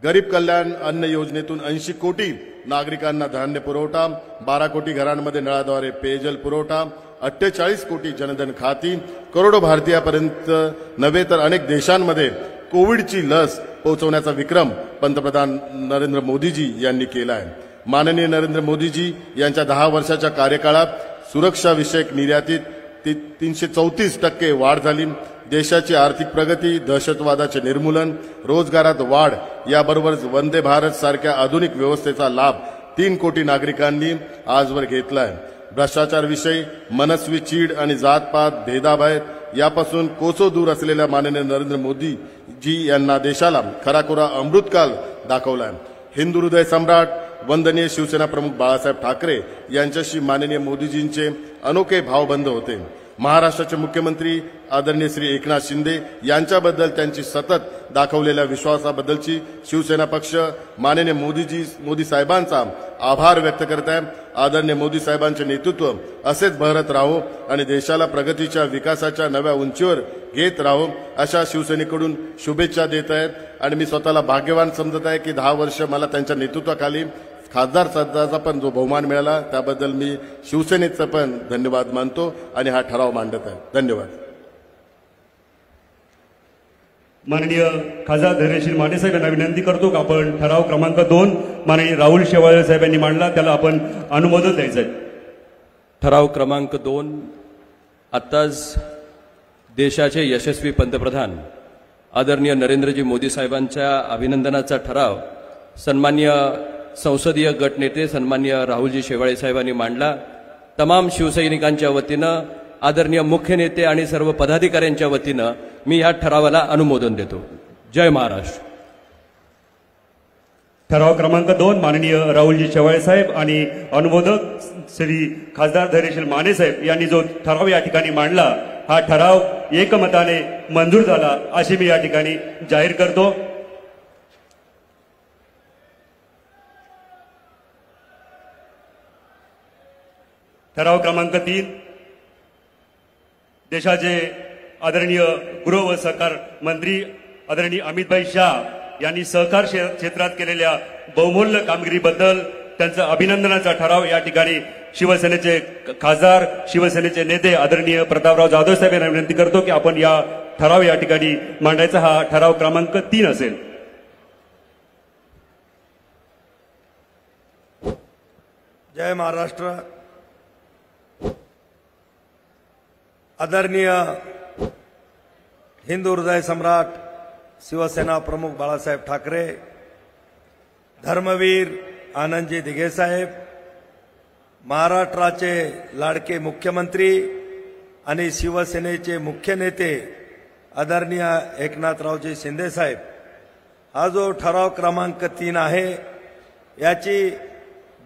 गरीब कल्याण अन्न योजनेतून 80 कोटी नागरिकांना धान्य पुरवठा, 12 कोटी घरांमध्ये नळाद्वारे पेयजल पुरवठा, 48 कोटी जनधन खाती, करोडो भारतीयापर्यंत नव्हे तर अनेक देशांमध्ये कोविडची लस पोहोचवण्याचा विक्रम पंतप्रधान नरेंद्र मोदीजी यांनी केला आहे. माननीय नरेंद्र मोदीजी यांच्या 10 वर्षाच्या कार्यकाळात सुरक्षा विषयक निर्यातीत 334% वाढ झाली. देशाची आर्थिक प्रगती, दहशतवादाचे निर्मूलन, रोजगारात वाढ याबरोबरच वंदे भारत सारख्या आधुनिक व्यवस्थेचा लाभ 3 कोटी नागरिकांनी आजवर घेतलाय. भ्रष्टाचार विषयी मनस्वी चीड आणि जातपात भेदाभेद यापासून कोसो दूर असलेल्या माननीय नरेंद्र मोदीजी यांना देशाला खराखुरा अमृतकाल दाखवलाय. हिंदू हृदय सम्राट वंदनीय शिवसेना प्रमुख बाळासाहेब ठाकरे यांच्याशी माननीय मोदीजींचे अनोखे भावबंध होते. महाराष्ट्राचे मुख्यमंत्री आदरणीय श्री एकनाथ शिंदे यांच्याबद्दल त्यांची सतत दाखवलेल्या विश्वासाबद्दलची शिवसेना पक्ष माननीय मोदी साहेबांचा आभार व्यक्त करत आहे. आदरणीय मोदी साहेबांचे नेतृत्व असेच बहरत राहो आणि देशाला प्रगतीच्या विकासाच्या नव्या उंचीवर घेत राहो अशा शिवसेनेकडून शुभेच्छा देत आहेत. आणि मी स्वतःला भाग्यवान समजत आहे की 10 वर्ष मला त्यांच्या नेतृत्वाखाली खासदार पदाचा पण जो बहुमान मिळाला त्याबद्दल मी शिवसेनेचं पण धन्यवाद मानतो आणि हा ठराव मांडत आहे. धन्यवाद. माननीय खासदार धैर्यशील माने साहेब यांना विनंती करतो की आपण ठराव क्रमांक 2 माननीय राहुल शेवाळे साहेब यांनी मांडला त्याला आपण अनुमोदन द्यायचं आहे. ठराव क्रमांक 2 आत्ताच देशाचे यशस्वी पंतप्रधान आदरणीय नरेंद्रजी मोदी साहेबांच्या अभिनंदनाचा ठराव सन्माननीय संसदीय गटनेते सन्माननीय राहुलजी शेवाळे साहेबांनी मांडला. तमाम शिवसैनिकांच्या वतीनं, आदरणीय मुख्य नेते आणि सर्व पदाधिकाऱ्यांच्या वतीनं मी ह्या ठरावाला अनुमोदन देतो. जय महाराष्ट्र. ठराव क्रमांक 2 माननीय राहुलजी शेवाळे साहेब आणि अनुमोदक श्री खासदार धैर्यशील माने साहेब यांनी जो ठराव या ठिकाणी मांडला हा ठराव एकमताने मंजूर झाला अशी मी या ठिकाणी जाहीर करतो. ठराव क्रमांक 3 देशाचे आदरणीय गृह व सहकार मंत्री आदरणीय अमितभाई शाह यांनी सहकार क्षेत्रात केलेल्या बहुमूल्य कामगिरीबद्दल त्यांचं अभिनंदनाचा ठराव या ठिकाणी शिवसेनेचे खासदार, शिवसेनेचे नेते आदरणीय प्रतापराव जाधव साहेब यांना विनंती करतो की आपण या ठराव या ठिकाणी मांडायचा. हा ठराव क्रमांक 3 असेल. जय महाराष्ट्र. आदरणीय हिंदू हृदय सम्राट शिवसेना प्रमुख बाळासाहेब ठाकरे, धर्मवीर आनंदजी दिघे साहेब, महाराष्ट्राचे लाडके मुख्यमंत्री आणि शिवसेनेचे मुख्य नेते आदरणीय एकनाथरावजी शिंदे साहेब, हा जो ठराव क्रमांक 3 आहे याची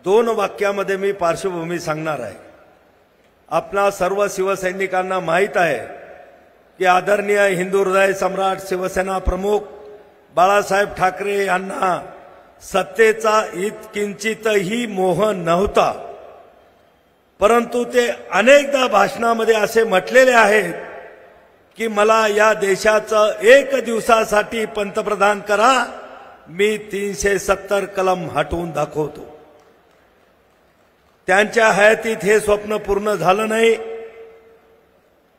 2 वाक्यामध्ये मी पार्श्वभूमी सांगणार आहे. आपणा सर्व शिवसैनिकांना माहीत आहे की आदरणीय हिंदू हृदय सम्राट शिवसेना प्रमुख बाळासाहेब ठाकरे यांना सत्तेचा किंचितही मोह नव्हता, परंतु ते अनेकदा भाषणामध्ये असे म्हटलेले आहेत की मला या देशाचं 1 दिवसासाठी पंतप्रधान करा, मी 370 कलम हटवून दाखवतो. त्यांच्या हयातीत हे स्वप्न पूर्ण झालं नाही,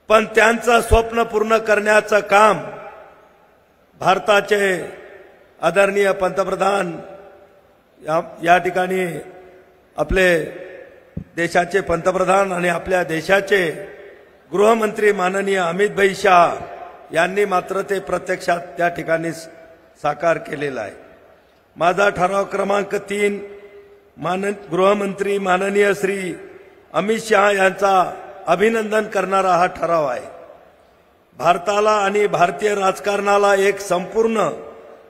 पण त्यांचं स्वप्न पूर्ण करण्याचं काम भारताचे आदरणीय पंतप्रधान या ठिकाणी आपले देशाचे पंतप्रधान आणि आपल्या देशाचे गृहमंत्री माननीय अमित भाई शाह यांनी मात्र ते प्रत्यक्षात त्या ठिकाणी साकार केलेला आहे. माझा ठराव क्रमांक 3 गृहमंत्री माननीय श्री अमित शाह यांचा अभिनंदन करणारा हा ठराव आहे. भारताला आणि भारतीय राजकारणाला एक संपूर्ण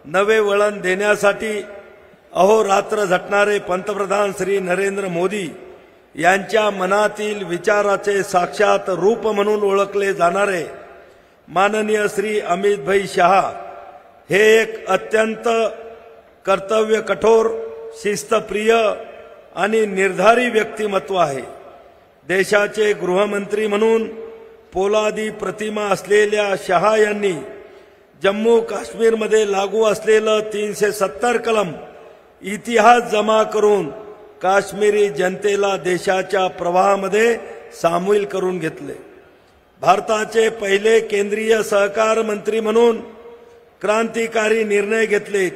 नवे वळण देण्यासाठी अहोरात्र झटणारे पंतप्रधान श्री नरेंद्र मोदी यांच्या मनातील विचाराचे साक्षात रूप म्हणून ओळखले जाणारे माननीय श्री अमित भाई शाह हे एक अत्यंत कर्तव्य कठोर, शिस्तप्रिय आणि निर्धारी व्यक्तिमत्व आहे. देशाचे गृहमंत्री म्हणून पोलादी प्रतिमा असलेल्या शाह यांनी जम्मू काश्मीरमध्ये लागू असलेलं 370 कलम इतिहास जमा करून काश्मीरी जनतेला देशाच्या प्रवाहामध्ये सामील करून घेतले. भारताचे पहिले केंद्रीय सहकार मंत्री म्हणून क्रांतिकारी निर्णय घेतले.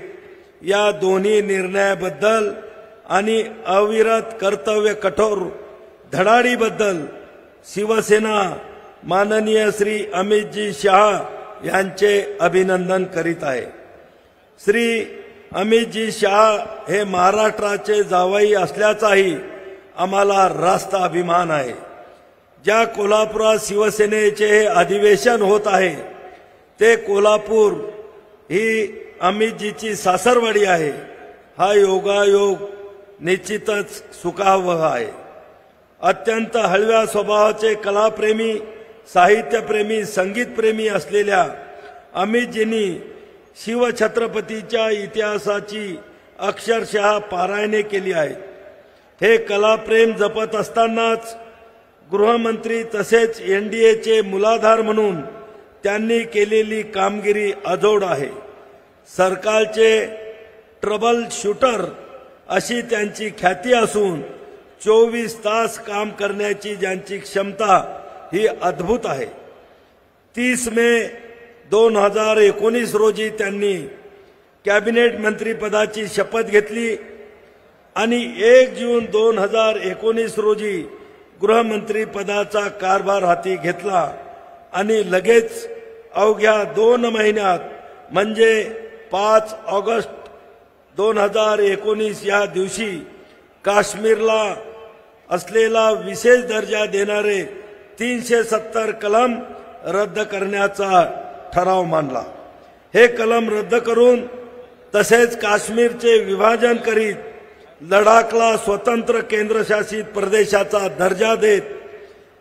या दोन्ही निर्णयाबद्दल आणि अविरत कर्तव्य कठोर धडाडीबद्दल शिवसेना माननीय श्री अमितजी शाह यांचे अभिनंदन करीत आहे. श्री अमितजी शाह हे महाराष्ट्राचे जावई असल्याचाही आम्हाला रास्त अभिमान आहे. ज्या कोल्हापुरात शिवसेनेचे हे अधिवेशन होत आहे ते कोल्हापूर ही अमितजीची सासरवाडी आहे. हा योगायोग निश्चितच सुखावह आहे. अत्यंत हळव्या स्वभावाचे कलाप्रेमी, साहित्यप्रेमी, संगीतप्रेमी असलेल्या अमितजींनी शिवछत्रपतीच्या इतिहासाची अक्षरशः पारायणे केली आहेत. हे कलाप्रेम जपत असतानाच गृहमंत्री तसेच एनडीएचे मूलाधार म्हणून त्यांनी केलेली कामगिरी अजोड आहे. सरकारचे ट्रबल शूटर अशी त्यांची ख्याती असून 24 तास काम करण्याची ज्यांची क्षमता ही अद्भुत आहे. 30 मे 2019 रोजी त्यांनी कॅबिनेट मंत्रीपदाची शपथ घेतली आणि 1 जून 2019 रोजी गृहमंत्री पदाचा कारभार हाती घेतला आणि लगेच अवघ्या 2 महिन्यात म्हणजे 5 ऑगस्ट 2019 या दिवशी काश्मीरला असलेला विशेष दर्जा देणारे 370 कलम रद्द करण्याचा ठराव मांडला. हे कलम रद्द करून तसेच काश्मीरचे विभाजन करीत लडाखला स्वतंत्र केंद्रशासित प्रदेशाचा दर्जा देत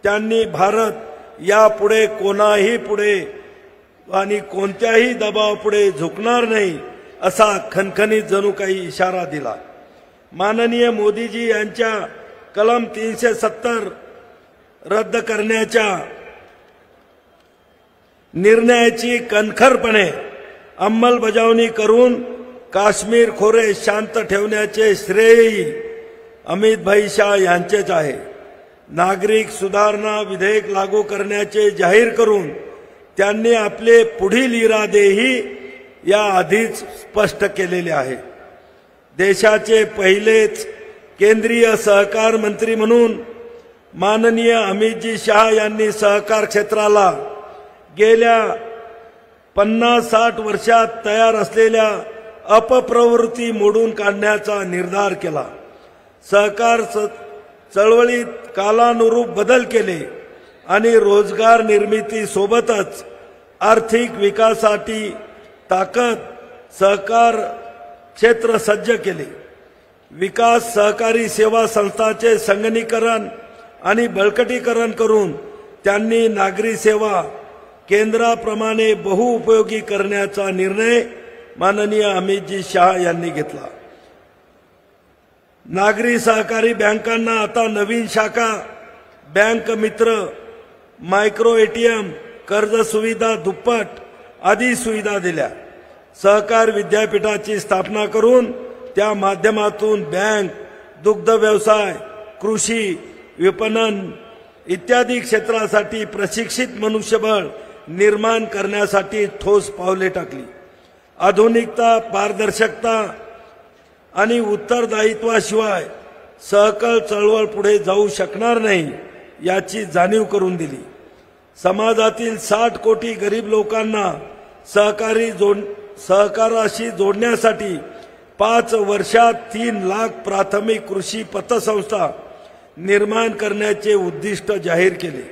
त्यांनी भारत यापुढे कोणाही पुढे आणि कोणत्याही दबावापुढे झुकणार नाही असा खणखणीत जणू काही इशारा दिला. माननीय मोदीजी यांच्या कलम 370 रद्द करण्याच्या निर्णयाची कणखरपणे अंमलबजावणी करून काश्मीर खोरे शांत ठेवण्याचे श्रेयही अमित भाई शाह यांचेच आहे. नागरिक सुधारणा विधेयक लागू करण्याचे जाहीर करून त्यांनी आपले पुढील इरादेही या आधीच स्पष्ट केलेले आहेत. देशाचे पहिलेच केंद्रीय सहकार मंत्री म्हणून माननीय अमितजी शाह यांनी सहकार क्षेत्राला गेल्या 50-60 वर्षात तयार असलेल्या अपप्रवृत्ती मोडून काढण्याचा निर्धार केला. सहकार चळवळीत कालानुरूप बदल केले आणि रोजगार निर्मिती सोबतच आर्थिक विकासासाठी ताकद सहकार क्षेत्र सज्ज केले. विकास सहकारी सेवा संस्थांचे संगणकीकरण आणि बळकटीकरण करून त्यांनी नागरी सेवा केंद्राप्रमाणे बहुउपयोगी करण्याचा निर्णय माननीय अमितजी शाह यांनी घेतला. नागरी सहकारी बँकांना आता नवीन शाखा, बँक मित्र, मायक्रो एटीएम, कर्ज सुविधा दुप्पट आदी सुविधा दिल्या. सहकार विद्यापीठाची स्थापना करून त्या माध्यमातून बँक, दुग्ध व्यवसाय, कृषी, विपणन इत्यादी क्षेत्रासाठी प्रशिक्षित मनुष्यबळ निर्माण करण्यासाठी ठोस पावले टाकली. आधुनिकता, पारदर्शकता आणि उत्तरदायित्वाशिवाय सहकार चळवळ पुढे जाऊ शकणार नाही याची जाणीव करून दिली. समाजातील 60 कोटी गरीब लोकांना सहकाराशी जोडण्यासाठी 5 वर्षात 3 लाख प्राथमिक कृषी पतसंस्था निर्माण करण्याचे उद्दिष्ट जाहीर केले.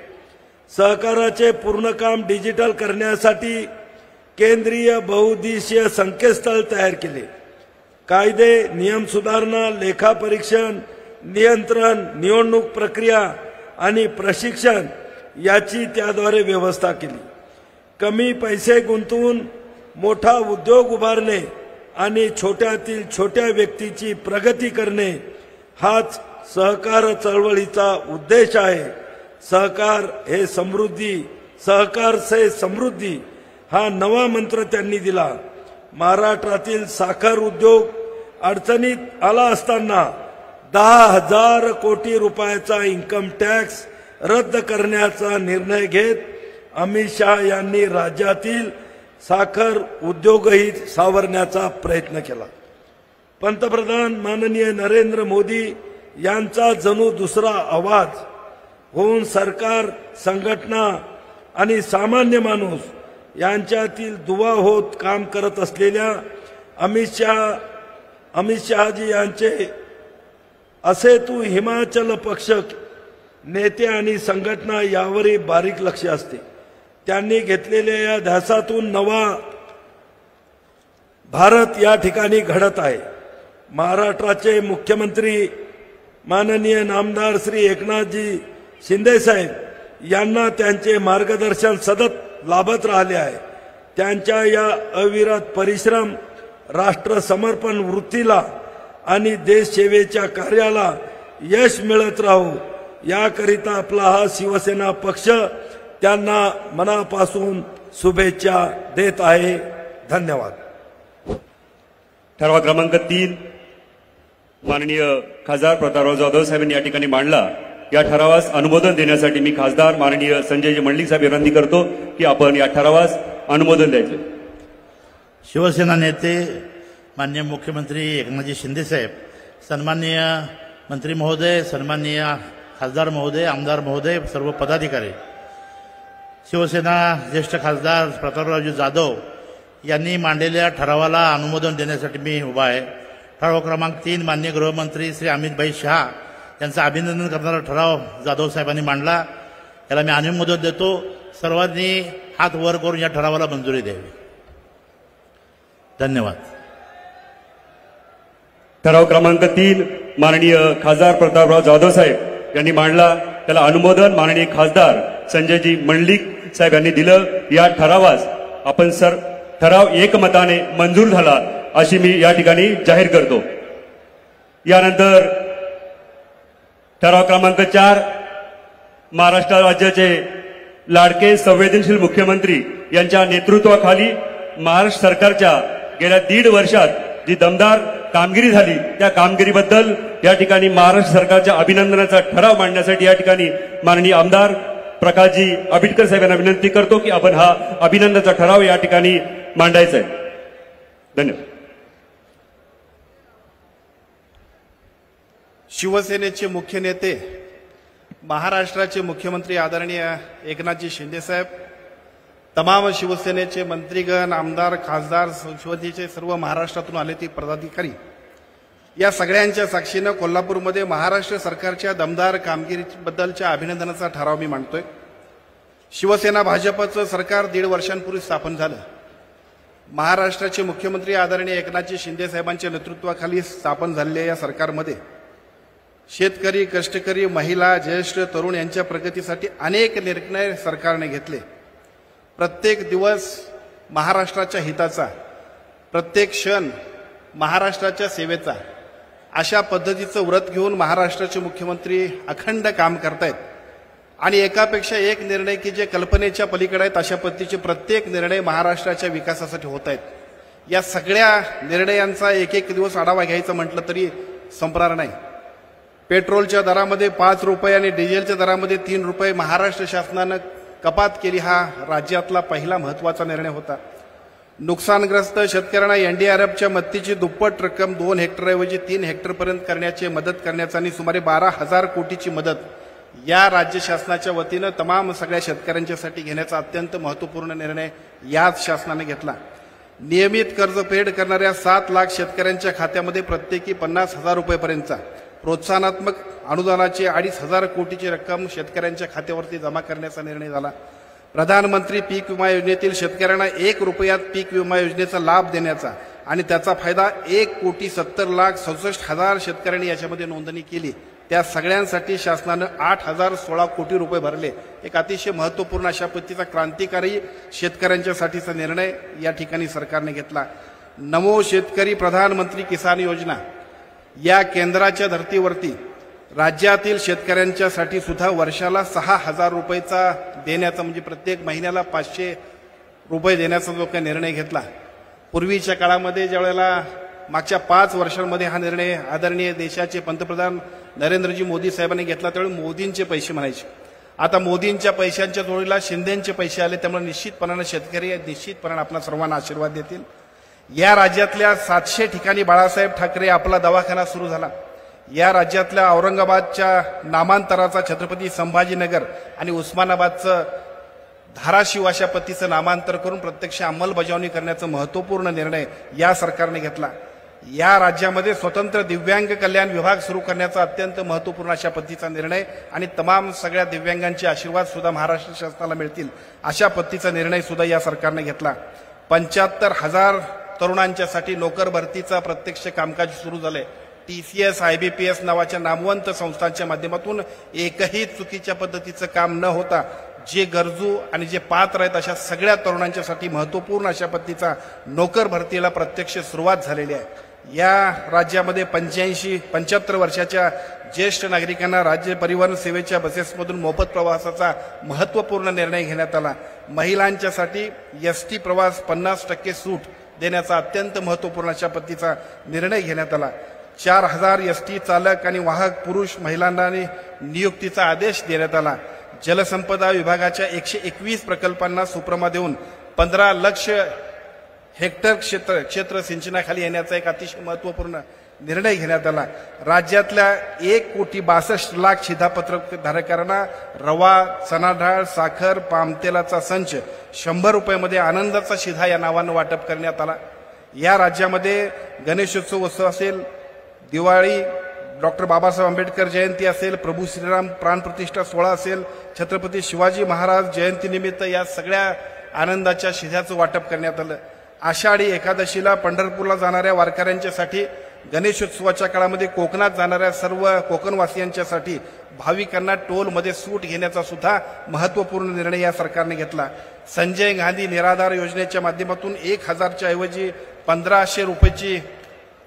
सहकाराचे पूर्ण काम डिजिटल करण्यासाठी केंद्रीय बहुउद्देशीय संकेतस्थळ तयार केले. कायदे, नियम सुधारणा, लेखापरीक्षण, नियंत्रण, निवडणूक प्रक्रिया आणि प्रशिक्षण याची त्याद्वारे व्यवस्था केली. कमी पैसे गुंतवून मोठा उद्योग उभारणे आणि छोट्यातील छोट्या व्यक्तीची प्रगती करणे हाच सहकार चळवळीचा उद्देश आहे. सहकार से समृद्धी हा नवा मंत्र त्यांनी दिला. महाराष्ट्रातील साखर उद्योग अडचणीत आला असताना 10,000 कोटी रुपयाचा इन्कम टॅक्स रद्द करण्याचा निर्णय घेत अमित शहा यांनी राज्यातील साखर उद्योगही सावरण्याचा प्रयत्न केला. पंतप्रधान माननीय नरेंद्र मोदी यांचा जणू दुसरा आवाज होऊन सरकार, संघटना आणि सामान्य माणूस यांच्यातील दुवा होत काम करत असलेल्या अमित शहाजी यांचे असे तू हिमाचल पक्ष नेते आणि संघटना यावरही बारीक लक्ष असते. त्यांनी घेतलेल्या या ध्यासातून नवा भारत या ठिकाणी घडत आहे. महाराष्ट्राचे मुख्यमंत्री माननीय नामदार श्री एकनाथजी शिंदे साहेब यांना त्यांचे मार्गदर्शन सतत लाभत राहिले आहे. त्यांच्या या अविरत परिश्रम, राष्ट्र समर्पण वृत्तीला आणि देश सेवेच्या कार्याला यश मिळत राहू याकरिता आपला हा शिवसेना पक्ष त्यांना मनापासून शुभेच्छा देत आहे. धन्यवाद. ठराव क्रमांक 3 माननीय खासदार प्रतापराव जाधव साहेबांनी या ठिकाणी मांडला. या ठरावास अनुमोदन देण्यासाठी मी खासदार माननीय संजयजी मंडलिक साहेब विनंती करतो की आपण या ठरावास अनुमोदन द्यायचे. शिवसेना नेते माननीय मुख्यमंत्री एकनाथजी शिंदे साहेब, सन्माननीय मंत्री महोदय, सन्माननीय खासदार महोदय, आमदार महोदय, सर्व पदाधिकारी, शिवसेना ज्येष्ठ खासदार प्रतापरावजी जाधव यांनी मांडलेल्या ठरावाला अनुमोदन देण्यासाठी मी उभा आहे. ठराव क्रमांक 3 माननीय गृहमंत्री श्री अमितभाई शहा यांचं अभिनंदन करणारा ठराव जाधव साहेबांनी मांडला. याला मी अनुमोदन देतो. सर्वांनी हात वर करून या ठरावाला मंजुरी द्यावी. धन्यवाद. ठराव क्रमांक 3 माननीय खासदार प्रतापराव जाधव साहेब यांनी मांडला. त्याला अनुमोदन माननीय खासदार संजयजी मंडलिक साहेब यांनी दिलं. या ठरावास आपण ठराव एकमताने मंजूर झाला अशी मी या ठिकाणी जाहीर करतो. यानंतर ठराव क्रमांक 4 महाराष्ट्र राज्याचे लाडके संवेदनशील मुख्यमंत्री यांच्या नेतृत्वाखाली महाराष्ट्र सरकारच्या गेल्या 1.5 वर्षात जी दमदार कामगिरी झाली त्या कामगिरीबद्दल या ठिकाणी महाराष्ट्र सरकारच्या अभिनंदनाचा ठराव मांडण्यासाठी या ठिकाणी माननीय आमदार प्रकाशजी आबिटकर साहेब यांना विनंती करतो की आपण हा अभिनंदनाचा ठराव या ठिकाणी मांडायचा आहे. धन्यवाद. शिवसेनेचे मुख्य नेते महाराष्ट्राचे मुख्यमंत्री आदरणीय एकनाथजी शिंदे साहेब, तमाम शिवसेनेचे मंत्रीगण, आमदार, खासदार, संसदेचे सर्व महाराष्ट्रातून आले ते पदाधिकारी, या सगळ्यांच्या साक्षीनं कोल्हापूरमध्ये महाराष्ट्र सरकारच्या दमदार कामगिरीबद्दलच्या अभिनंदनाचा ठराव मी मांडतोय. शिवसेना भाजपचं सरकार 1.5 वर्षांपूर्वी स्थापन झालं. महाराष्ट्राचे मुख्यमंत्री आदरणीय एकनाथजी शिंदे साहेबांच्या नेतृत्वाखाली स्थापन झालेल्या या सरकारमध्ये शेतकरी, कष्टकरी, महिला, ज्येष्ठ, तरुण यांच्या प्रगतीसाठी अनेक निर्णय सरकारने घेतले. प्रत्येक दिवस महाराष्ट्राच्या हिताचा, प्रत्येक क्षण महाराष्ट्राच्या सेवेचा, अशा पद्धतीचं व्रत घेऊन महाराष्ट्राचे मुख्यमंत्री अखंड काम करतायत. आणि एकापेक्षा एक निर्णय की जे कल्पनेच्या पलीकडे आहेत अशा पद्धतीचे प्रत्येक निर्णय महाराष्ट्राच्या विकासासाठी होत आहेत. या सगळ्या निर्णयांचा एक एक दिवस आढावा घ्यायचा म्हटलं तरी संपणार नाही. पेट्रोलच्या दरामध्ये 5 रुपये आणि डिझेलच्या दरामध्ये 3 रुपये महाराष्ट्र शासनानं कपात केली. हा राज्यातला पहिला महत्त्वाचा निर्णय होता. नुकसानग्रस्त शेतकऱ्यांना एनडीआरएफच्या मदतीची दुप्पट रक्कम 2 हेक्टरऐवजी 3 हेक्टरपर्यंत करण्याची मदत करण्याचा आणि सुमारे 12,000 कोटीची मदत या राज्य शासनाच्या वतीनं तमाम सगळ्या शेतकऱ्यांच्यासाठी घेण्याचा अत्यंत महत्त्वपूर्ण निर्णय याच शासनाने घेतला. नियमित कर्जफेड करणाऱ्या 7 लाख शेतकऱ्यांच्या खात्यामध्ये प्रत्येकी 50,000 रुपयेपर्यंतचा प्रोत्साहनात्मक अनुदानाची 2,500 कोटीची रक्कम शेतकऱ्यांच्या खात्यावरती जमा करण्याचा निर्णय झाला. प्रधानमंत्री पीक विमा योजनेतील शेतकऱ्यांना 1 रुपयात पीक विमा योजनेचा लाभ देण्याचा आणि त्याचा फायदा 1,70,66,000 शेतकऱ्यांनी याच्यामध्ये नोंदणी केली. त्या सगळ्यांसाठी शासनानं 8,016 कोटी रुपये भरले. एक अतिशय महत्त्वपूर्ण अशा पद्धतीचा क्रांतिकारी शेतकऱ्यांच्यासाठीचा निर्णय या ठिकाणी सरकारने घेतला. नमो शेतकरी प्रधानमंत्री किसान योजना या केंद्राच्या धर्तीवरती राज्यातील शेतकऱ्यांच्यासाठी सुद्धा वर्षाला 6,000 रुपयेचा देण्याचा म्हणजे प्रत्येक महिन्याला 500 रुपये देण्याचा जो काही निर्णय घेतला. पूर्वीच्या काळामध्ये ज्यावेळेला मागच्या 5 वर्षांमध्ये हा निर्णय आदरणीय देशाचे पंतप्रधान नरेंद्रजी मोदी साहेबांनी घेतला त्यावेळी मोदींचे पैसे म्हणायचे. आता मोदींच्या पैशांच्या जोडीला शिंदेंचे पैसे आले. त्यामुळे निश्चितपणाने शेतकरी निश्चितपणाने आपला सर्वांना आशीर्वाद देतील. या राज्यातल्या 700 ठिकाणी बाळासाहेब ठाकरे आपला दवाखाना सुरू झाला. या राज्यातल्या औरंगाबादच्या नामांतराचा छत्रपती संभाजीनगर आणि उस्मानाबादचं धाराशिव अशा पद्धतीचं नामांतर करून प्रत्यक्ष अंमलबजावणी करण्याचा महत्त्वपूर्ण निर्णय या सरकारने घेतला. या राज्यामध्ये स्वतंत्र दिव्यांग कल्याण विभाग सुरू करण्याचा अत्यंत महत्त्वपूर्ण अशा पद्धतीचा निर्णय आणि तमाम सगळ्या दिव्यांगांचे आशीर्वाद सुद्धा महाराष्ट्र शासनाला मिळतील अशा पद्धतीचा निर्णय सुद्धा या सरकारने घेतला. 75,000 तरुणांच्यासाठी नोकर भरतीचा प्रत्यक्ष कामकाज सुरू झाले. TCS IBPS नावाच्या नामवंत संस्थांच्या माध्यमातून एकही चुकीच्या पद्धतीचं काम न होता जे गरजू आणि जे पात्र आहेत अशा सगळ्या तरुणांच्यासाठी महत्त्वपूर्ण अशा पद्धतीचा नोकर भरतीला प्रत्यक्ष सुरुवात झालेली आहे. या राज्यामध्ये 75 वर्षाच्या ज्येष्ठ नागरिकांना राज्य परिवहन सेवेच्या बसेसमधून मोफत प्रवासाचा महत्त्वपूर्ण निर्णय घेण्यात आला. महिलांच्यासाठी ST प्रवास 50% सूट देण्याचा अत्यंत महत्त्वपूर्ण अशा पद्धतीचा निर्णय घेण्यात आला. 4,000 ST चालक आणि वाहक पुरुष महिलांना नियुक्तीचा आदेश देण्यात आला. जलसंपदा विभागाच्या 121 प्रकल्पांना सुप्रमा देऊन 15 लाख हेक्टर क्षेत्र सिंचनाखाली येण्याचा एक अतिशय महत्त्वपूर्ण निर्णय घेण्यात आला. राज्यातल्या 1,62,00,000 शिधापत्रक धारकांना रवा, चणा डाळ, साखर, पामतेलाचा संच 100 रुपयामध्ये आनंदाचा शिधा या नावानं वाटप करण्यात आला. या राज्यामध्ये गणेशोत्सव उत्सव असेल, दिवाळी, डॉक्टर बाबासाहेब आंबेडकर जयंती असेल, प्रभू श्रीराम प्राणप्रतिष्ठा सोहळा असेल, छत्रपती शिवाजी महाराज जयंतीनिमित्त या सगळ्या आनंदाच्या शिध्याचं वाटप करण्यात आलं. आषाढी एकादशीला पंढरपूरला जाणाऱ्या वारकऱ्यांच्यासाठी, गणेशोत्सवाच्या काळामध्ये कोकणात जाणाऱ्या सर्व कोकणवासियांच्यासाठी भाविकांना टोलमध्ये सूट घेण्याचा सुद्धा महत्त्वपूर्ण निर्णय या सरकारने घेतला. संजय गांधी निराधार योजनेच्या माध्यमातून 1,000च्या ऐवजी 1,500 रुपयाची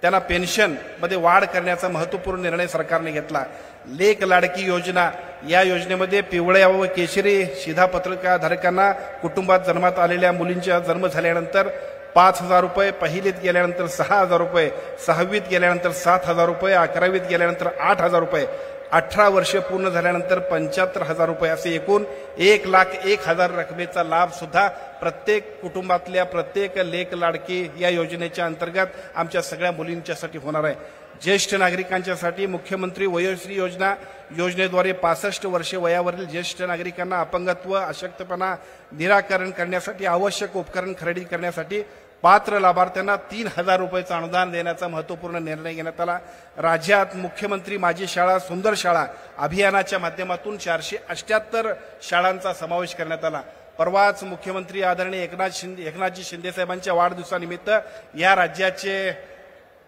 त्यांना पेन्शनमध्ये वाढ करण्याचा महत्त्वपूर्ण निर्णय सरकारने घेतला. लेक लाडकी योजना या योजनेमध्ये पिवळ्या व केशरी शिधापत्रकाधारकांना कुटुंबात जन्मात आलेल्या मुलींचा जन्म झाल्यानंतर 5,000 रुपये, पहिलीत गेल्यानंतर 6,000 रुपये, 6वीत गेल्यानंतर 7,000 रुपये, 11वीत गेल्यानंतर 8,000 रुपये, 18 वर्ष पूर्ण झाल्यानंतर 75,000 रुपये असे एकूण 1,01,000 रकमेचा लाभ सुद्धा प्रत्येक कुटुंबातल्या प्रत्येक लेक लाडकी या योजनेच्या अंतर्गत आमच्या सगळ्या मुलींच्यासाठी होणार आहे. ज्येष्ठ नागरिकांच्यासाठी मुख्यमंत्री वयोश्री योजनेद्वारे 65 वर्षे वयावरील ज्येष्ठ नागरिकांना अपंगत्व, अशक्तपणा निराकरण करण्यासाठी आवश्यक उपकरण खरेदी करण्यासाठी पात्र लाभार्थ्यांना 3,000 रुपयाचं अनुदान देण्याचा महत्त्वपूर्ण निर्णय घेण्यात आला. राज्यात मुख्यमंत्री माझी शाळा सुंदर शाळा अभियानाच्या माध्यमातून 478 शाळांचा समावेश करण्यात आला. परवाच मुख्यमंत्री आदरणीय एकनाथजी शिंदे साहेबांच्या वाढदिवसानिमित्त या राज्याचे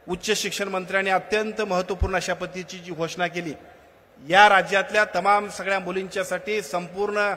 उच्च शिक्षण मंत्र्यांनी अत्यंत महत्त्वपूर्ण अशा पद्धतीची जी घोषणा केली. या राज्यातल्या तमाम सगळ्या मुलींच्यासाठी संपूर्ण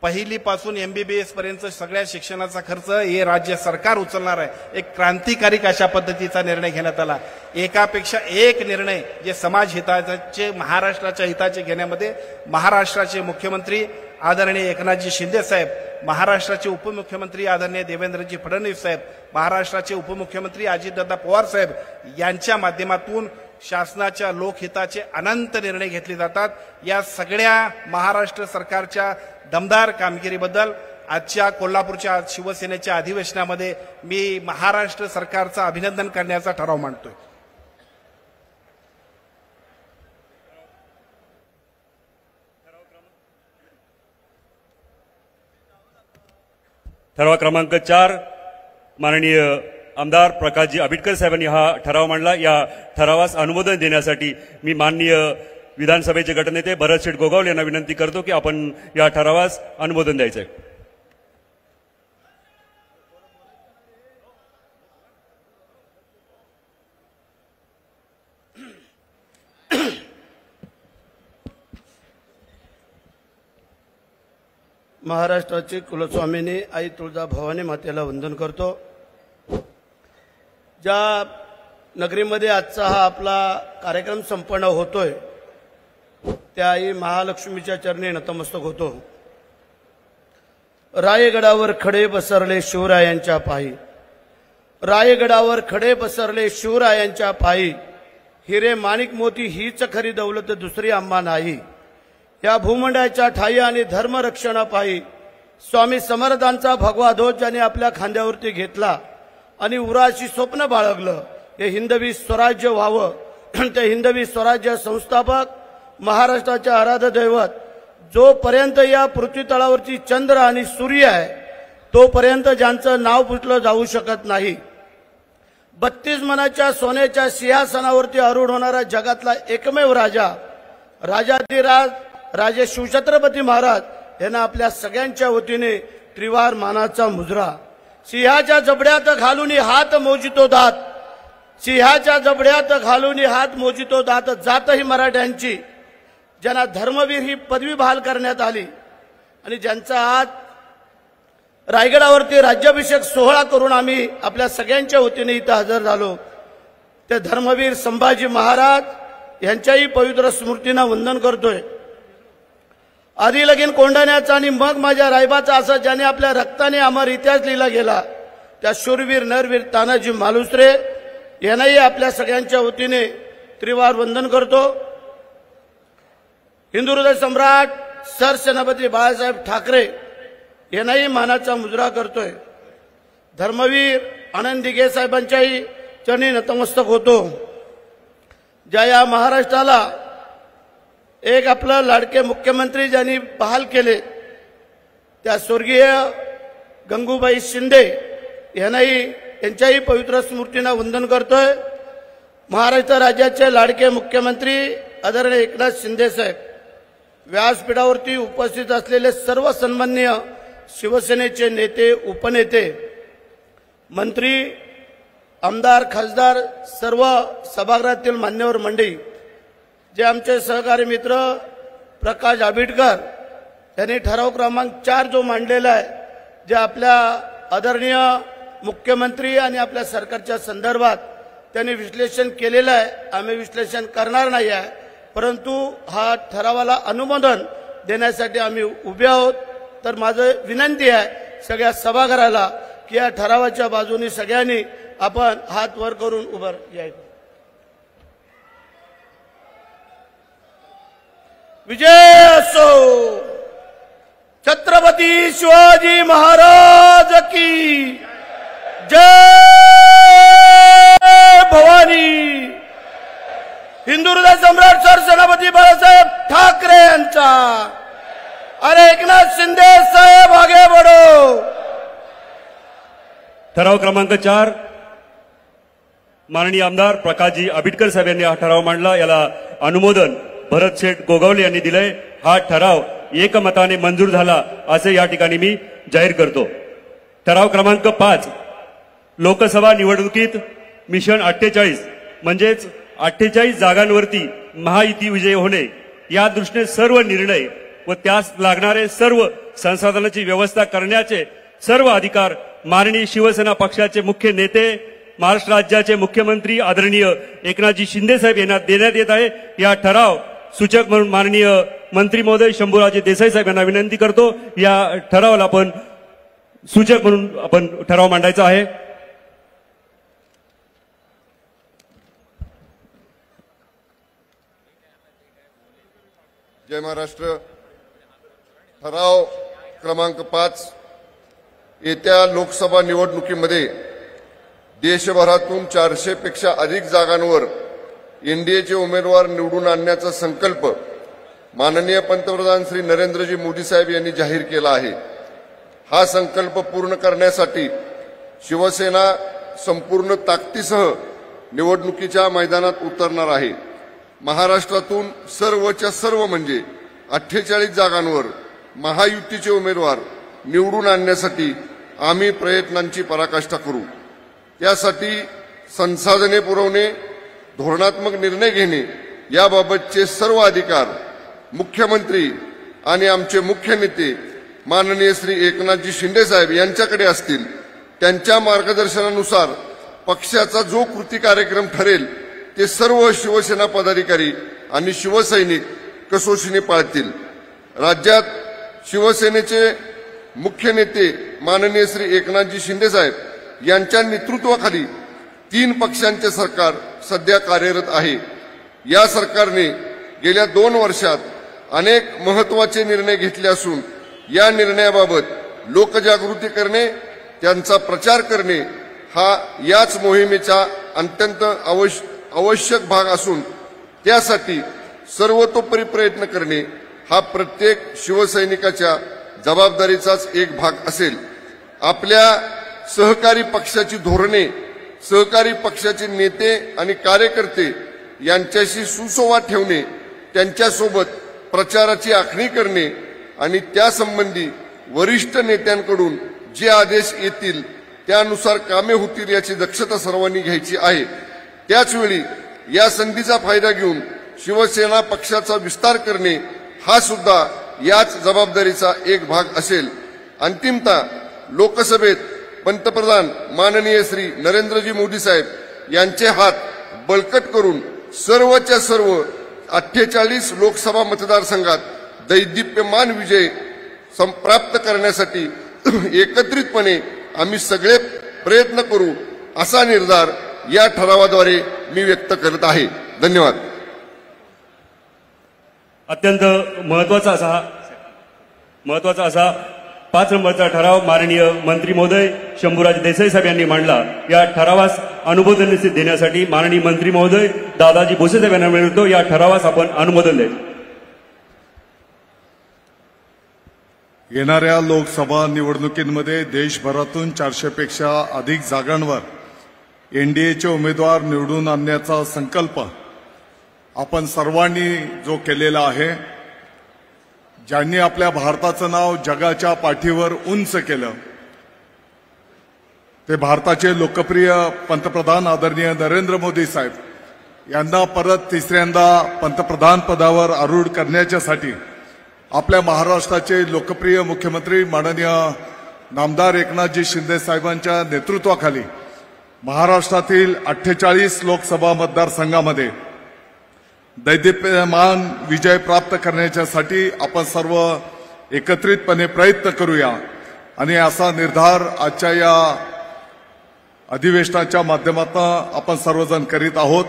पहिलीपासून MBBS पर्यंत सगळ्या शिक्षणाचा खर्च हे राज्य सरकार उचलणार आहे. एक क्रांतिकारी अशा पद्धतीचा निर्णय घेण्यात आला. एकापेक्षा एक निर्णय जे समाज हिताचे, महाराष्ट्राच्या हिताचे घेण्यामध्ये महाराष्ट्राचे मुख्यमंत्री आदरणीय एकनाथजी शिंदे साहेब, महाराष्ट्राचे उपमुख्यमंत्री आदरणीय देवेंद्रजी फडणवीस साहेब, महाराष्ट्राचे उपमुख्यमंत्री अजितदादा पवार साहेब यांच्या माध्यमातून शासनाच्या लोकहिताचे अनंत निर्णय घेतले जातात. या सगळ्या महाराष्ट्र सरकारच्या दमदार कामगिरीबद्दल आजच्या कोल्हापूरच्या शिवसेनेच्या अधिवेशनामध्ये मी महाराष्ट्र सरकारचं अभिनंदन करण्याचा ठराव मांडतोय. ठराव क्रमांक 4 माननीय आमदार प्रकाशजी आंबेडकर साहेबांनी हा ठराव मांडला. या ठरावास अनुमोदन देण्यासाठी मी माननीय विधानसभेचे गटनेते भरत शेठ गोगावले यांना विनंती करतो की आपण या ठरावास अनुमोदन द्यायचं आहे. महाराष्ट्राची कुलस्वामिनी आई तुळजा भवानी मातेला वंदन करतो. ज्या नगरीमध्ये आजचा हा आपला कार्यक्रम संपन्न होतोय त्या आई महालक्ष्मीच्या चरणी नतमस्तक होतो. रायगडावर खडे बसरले शिवरायांच्या पायी, रायगडावर खडे बसरले शिवरायांच्या पायी, हिरे माणिक मोती हीच खरी दौलत दुसरी आम्हा नाही. या भूमंडळाच्या ठाई आणि धर्मरक्षणापायी स्वामी समर्थांचा भगवा ध्वज ज्याने आपल्या खांद्यावरती घेतला आणि उराशी स्वप्न बाळगलं हे हिंदवी स्वराज्य व्हावं. ते हिंदवी स्वराज्य संस्थापक महाराष्ट्राचे आराध्य दैवत जोपर्यंत या पृथ्वी तळावरची चंद्र आणि सूर्य आहे तोपर्यंत ज्यांचं नाव पुटलं जाऊ शकत नाही. 32 मनाच्या सोन्याच्या सिंहासनावरती आरूढ होणारा जगातला एकमेव राजा, राजाधिराज राजे शिवछत्रपती महाराज यांना आपल्या सगळ्यांच्या वतीने त्रिवार मानाचा मुजरा. सिंहाच्या जबड्यात घालून हात मोजितो दात, सिंहाच्या जबड्यात घालून हात मोजितो दात, जात ही मराठ्यांची. ज्यांना धर्मवीर ही पदवी बहाल करण्यात आली आणि ज्यांचा आज रायगडावरती राज्याभिषेक सोहळा करून आम्ही आपल्या सगळ्यांच्या वतीने इथं हजर झालो ते धर्मवीर संभाजी महाराज यांच्याही पवित्र स्मृतींना वंदन करतोय. आधी लगीन कोंडाण्याचा आणि मग माझ्या रायबाचा असं ज्याने आपल्या रक्ताने अमर इतिहास लिहिला गेला त्या शूरवीर नरवीर तानाजी मालुसरे यांनाही आपल्या सगळ्यांच्या वतीने त्रिवार वंदन करतो. हिंदू हृदय सम्राट सरसेनापती बाळासाहेब ठाकरे यांनाही मानाचा मुजरा करतोय. धर्मवीर आनंद दिघे साहेबांच्याही चरणी नतमस्तक होतो. ज्या या महाराष्ट्राला एक आपलं लाडके मुख्यमंत्री ज्यांनी बहाल केले त्या स्वर्गीय गंगूबाई शिंदे यांच्याही पवित्र स्मृतींना वंदन करतोय. महाराष्ट्र राज्याचे लाडके मुख्यमंत्री आदरणीय एकनाथ शिंदे साहेब, व्यासपीठावरती उपस्थित असलेले सर्व सन्माननीय शिवसेनेचे नेते, उपनेते, मंत्री, आमदार, खासदार, सर्व सभागृहातील मान्यवर मंडळी, जे आमचे सहकारी मित्र प्रकाश आंबेडकर यांनी ठराव क्रमांक 4 जो मांडलेला आहे, जे आपल्या आदरणीय मुख्यमंत्री आणि आपल्या सरकारच्या संदर्भात त्यांनी विश्लेषण केलेलं आहे. आम्ही विश्लेषण करणार नाही आहे, परंतु हा ठरावाला अनुमोदन देण्यासाठी आम्ही उभे आहोत. तर माझं विनंती आहे सगळ्या सभागृहाला की या ठरावाच्या बाजूने सगळ्यांनी आपण हात वर करून उभं यायचं. विजय असो. छत्रपती शिवाजी महाराज की जय. भवानी. हिंदू हृदय सम्राट सरसेनापती बाळासाहेब ठाकरे यांचा. अरे एकनाथ शिंदे साहेब आगे बढो. ठराव क्रमांक 4 माननीय आमदार प्रकाशजी आंबेडकर साहेब यांनी हा ठराव मांडला. याला अनुमोदन भरत शेठ गोगावले यांनी दिलंय. हा ठराव एकमताने मंजूर झाला असे या ठिकाणी मी जाहीर करतो. ठराव क्रमांक 5 लोकसभा निवडणुकीत मिशन 48 म्हणजेच 48 जागांवरती महायुती विजय होणे या दृष्टीने सर्व निर्णय व त्यास लागणारे सर्व संसाधनाची व्यवस्था करण्याचे सर्व अधिकार माननीय शिवसेना पक्षाचे मुख्य नेते, महाराष्ट्र राज्याचे मुख्यमंत्री आदरणीय एकनाथजी शिंदे साहेब यांना देण्यात येत आहे. या ठराव सूचक म्हणून माननीय मंत्री महोदय शंभूराजे देसाई साहेब यांना विनंती करतो. या ठरावाला आपण सूचक म्हणून आपण ठराव मांडायचा आहे. जय महाराष्ट्र. ठराव क्रमांक 5 येत्या लोकसभा निवडणुकीमध्ये देशभरातून 400 पेक्षा अधिक जागांवर एनडीएचे उमेदवार निवडून आणण्याचा संकल्प माननीय पंतप्रधान श्री नरेंद्रजी मोदी साहेब यांनी जाहीर केला आहे। हा संकल्प पूर्ण करण्यासाठी शिवसेना संपूर्ण ताकदीसह निवडणुकीच्या मैदानात उतरणार आहे। महाराष्ट्रातून सर्वच्या सर्व म्हणजे 48 जागांवर महायुतीचे उमेदवार निवडून आणण्यासाठी आम्ही प्रयत्नांची पराकाष्ठा करू। त्यासाठी संसाधने पुरवणे, धोरणात्मक निर्णय घेणे याबाबतचे सर्व अधिकार मुख्यमंत्री आणि आमचे मुख्य नेते माननीय श्री एकनाथजी शिंदे साहेब यांच्याकडे असतील। त्यांच्या मार्गदर्शनानुसार पक्षाचा जो कृती कार्यक्रम ठरेल ते सर्व शिवसेना पदाधिकारी आणि शिवसैनिक कसोशीने पाळतील। राज्यात शिवसेनेचे मुख्य नेते माननीय श्री एकनाथजी शिंदे साहेब यांच्या नेतृत्वाखाली 3 पक्षांचे सरकार सध्या कार्यरत आहे। या सरकारने गेल्या 2 वर्षात अनेक महत्त्वाचे निर्णय घेतले असून या निर्णयाबाबत लोकजागृती करणे, त्यांचा प्रचार करणे हा याच मोहिमेचा अत्यंत आवश्यक भाग असून त्यासाठी सर्वतोपरी प्रयत्न करणे हा प्रत्येक शिवसैनिकाच्या जबाबदारीचाच एक भाग असेल। आपल्या सहकारी पक्षाची धोरणे, सहकारी पक्षाचे नेते आणि कार्यकर्ते यांच्याशी सुसंवाद ठेवणे, त्यांच्यासोबत प्रचाराची आखणी करणे आणि त्यासंबंधी वरिष्ठ नेत्यांकडून जे आदेश येतील त्यानुसार कामे होतील याची दक्षता सर्वांनी घ्यायची आहे। त्याचवेळी या संधीचा फायदा घेऊन शिवसेना पक्षाचा विस्तार करणे हा सुद्धा याच जबाबदारीचा एक भाग असेल। अंतिमतः लोकसभेत पंतप्रधान माननीय श्री नरेंद्रजी मोदी साहेब यांचे हात बळकट करून सर्वच्या सर्व 48 लोकसभा मतदारसंघात दैदिप्यमान विजय प्राप्त करण्यासाठी एकत्रितपणे आम्ही सगळे प्रयत्न करू असा निर्धार या ठरावाद्वारे मी व्यक्त करत आहे। धन्यवाद। अत्यंत महत्वाचा असा 5 नंबरचा ठराव माननीय मंत्री महोदय शंभूराज देसाई साहेब यांनी मांडला। या ठरावास अनुमोदन देण्यासाठी माननीय मंत्री महोदय दादाजी भुसे साहेब यांना मिळतो। या ठरावास आपण अनुमोदन द्यायचं। येणाऱ्या लोकसभा निवडणुकीमध्ये देशभरातून 400 पेक्षा अधिक जागांवर एनडीएचे उमेदवार निवडून आणण्याचा संकल्प आपण सर्वांनी जो केलेला आहे, ज्यांनी आपल्या भारताचं नाव जगाच्या पाठीवर उंच केलं ते भारताचे लोकप्रिय पंतप्रधान आदरणीय नरेंद्र मोदी साहेब यांना परत 3ऱ्यांदा पंतप्रधान पदावर आरूढ करण्यासाठी आपल्या महाराष्ट्राचे लोकप्रिय मुख्यमंत्री माननीय नामदार एकनाथजी शिंदे साहेबांच्या नेतृत्वाखाली महाराष्ट्रातील 48 लोकसभा मतदारसंघामध्ये दैदिप्यमान विजय प्राप्त करण्यासाठी आपण सर्व एकत्रितपणे प्रयत्न करूया आणि असा निर्धार आजच्या या अधिवेशनाच्या माध्यमातून आपण सर्वजण करीत आहोत।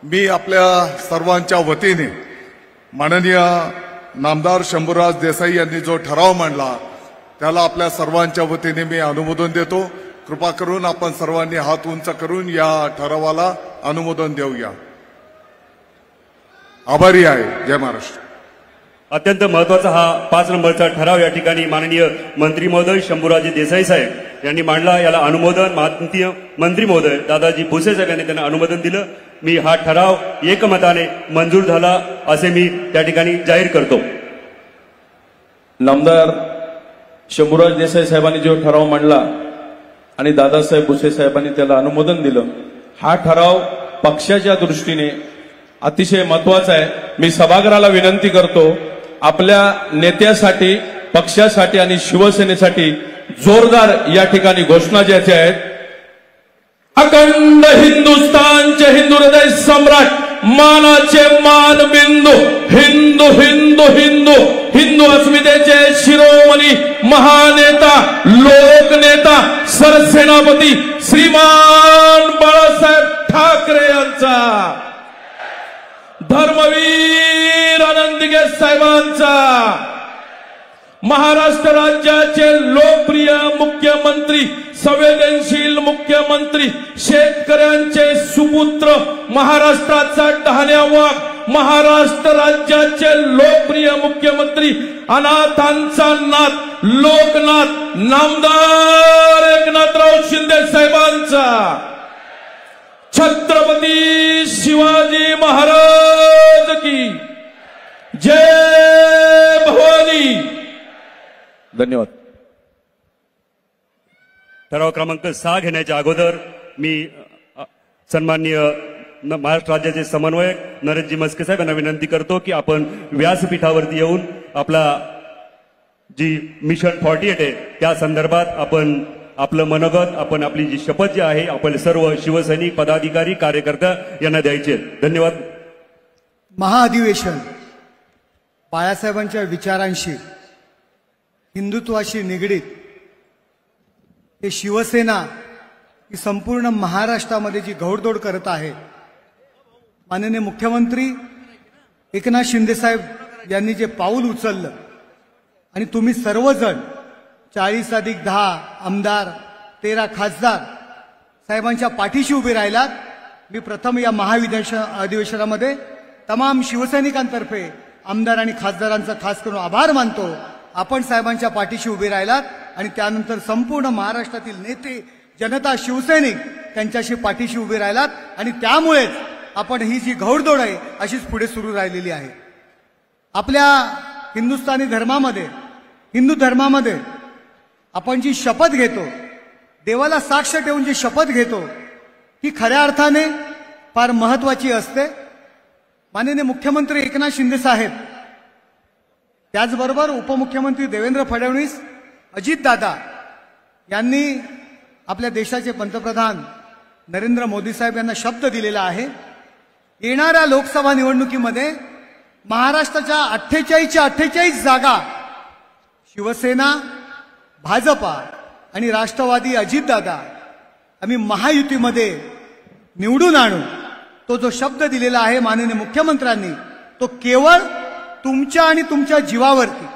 मी आपल्या सर्वांच्या वतीने माननीय नामदार शंभूराज देसाई यांनी जो ठराव मांडला त्याला आपल्या सर्वांच्या वतीने मी अनुमोदन देतो। कृपा करून आपण सर्वांनी हात उंच करून या ठरावाला अनुमोदन देऊया। आभारी आहे। जय महाराष्ट्र। अत्यंत महत्वाचा हा 5 नंबरचा ठराव या ठिकाणी माननीय मंत्री महोदय शंभूराज देसाई साहेब यांनी मांडला। याला अनुमोदन माननीय मंत्री महोदय दादाजी भुसे साहेब यांनी त्यांना अनुमोदन दिलं। मी हा ठराव एकमताने मंजूर झाला असे मी त्या ठिकाणी जाहीर करतो। नामदार शंभूराज देसाई साहेबांनी जो ठराव मांडला आणि दादासाहेब भुसे साहेबांनी त्याला अनुमोदन दिलं, हा ठराव पक्षाच्या दृष्टीने अतिशय महत्वाचा आहे। मी सभागृहाला विनंती करतो, आपल्या नेत्यासाठी, पक्षासाठी आणि शिवसेनेसाठी जोरदार या ठिकाणी घोषणा ज्याच्या आहेत। अखंड हिंदुस्थानचे हिंदू हृदय सम्राट, मानाचे मान बिंदू, हिंदू हिंदू हिंदू हिंदू अस्मितेचे शिरोमणी महानेता, लोकनेता, सरसेनापती श्रीमान बाळासाहेब ठाकरे यांचा, धर्मवीर आनंद दिघे साहेबांचा, महाराष्ट्र राज्याचे लोकप्रिय मुख्यमंत्री, संवेदनशील मुख्यमंत्री, शेतकऱ्यांचे सुपुत्र, महाराष्ट्राचा टहाण्या वाघ, महाराष्ट्र राज्याचे लोकप्रिय मुख्यमंत्री, अनाथांचा नाथ, लोकनाथ, नामदार एकनाथराव शिंदे साहेबांचा, छत्रपती शिवाजी महाराज की जय भवानी. धन्यवाद. ठराव क्रमांक 6 घेण्याच्या अगोदर मी सन्माननीय महाराष्ट्र राज्याचे समन्वयक नरेंद्रजी म्हस्के साहेब यांना विनंती करतो की आपण व्यासपीठावरती येऊन आपला जी मिशन 48 आहे त्या संदर्भात आपण आपलं मनोगत, आपण आपली जी शपथ जी आहे आपण सर्व शिवसैनिक, पदाधिकारी, कार्यकर्ता यांना द्यायचे. धन्यवाद. महाअधिवेशन बाळासाहेबांच्या विचारांशी, हिंदुत्वाशी निगडीत हे शिवसेना ही संपूर्ण महाराष्ट्रामध्ये जी घोडदौड करत आहे, माननीय मुख्यमंत्री एकनाथ शिंदे साहेब यांनी जे पाऊल उचललं आणि तुम्ही सर्वजण 40+10 आमदार, 13 खासदार साहेबांच्या पाठीशी उभे राहिलात. मी प्रथम या महाअधिवेशनामध्ये तमाम शिवसैनिकांतर्फे आमदार आणि खासदारांचा खास करून आभार मानतो. आपण साहेबांच्या पाठीशी उभे राहिलात आणि त्यानंतर संपूर्ण महाराष्ट्रातील नेते, जनता, शिवसैनिक त्यांच्याशी पाठीशी उभे राहिलात आणि त्यामुळेच आपण ही जी घोडदौड आहे अशीच पुढे सुरू राहिलेली आहे. आपल्या हिंदुस्थानी धर्मामध्ये, हिंदू धर्मामध्ये आपण जी शपथ घेतो, देवाला साक्ष ठेवून जी शपथ घेतो ती खऱ्या अर्थाने फार महत्वाची असते. माननीय मुख्यमंत्री एकनाथ शिंदे साहेब, त्याचबरोबर उपमुख्यमंत्री देवेंद्र फडणवीस, अजितदादा यांनी आपल्या देशाचे पंतप्रधान नरेंद्र मोदी साहेब यांना शब्द दिलेला आहे. येणाऱ्या लोकसभा निवडणुकीमध्ये महाराष्ट्राच्या 48च्या 48 जागा शिवसेना, भाजपा आणि राष्ट्रवादी अजितदादा आम्ही महायुतीमध्ये निवडून आणू. तो जो शब्द दिलेला आहे माननीय मुख्यमंत्र्यांनी, तो केवळ तुमच्या आणि तुमच्या जीवावरती,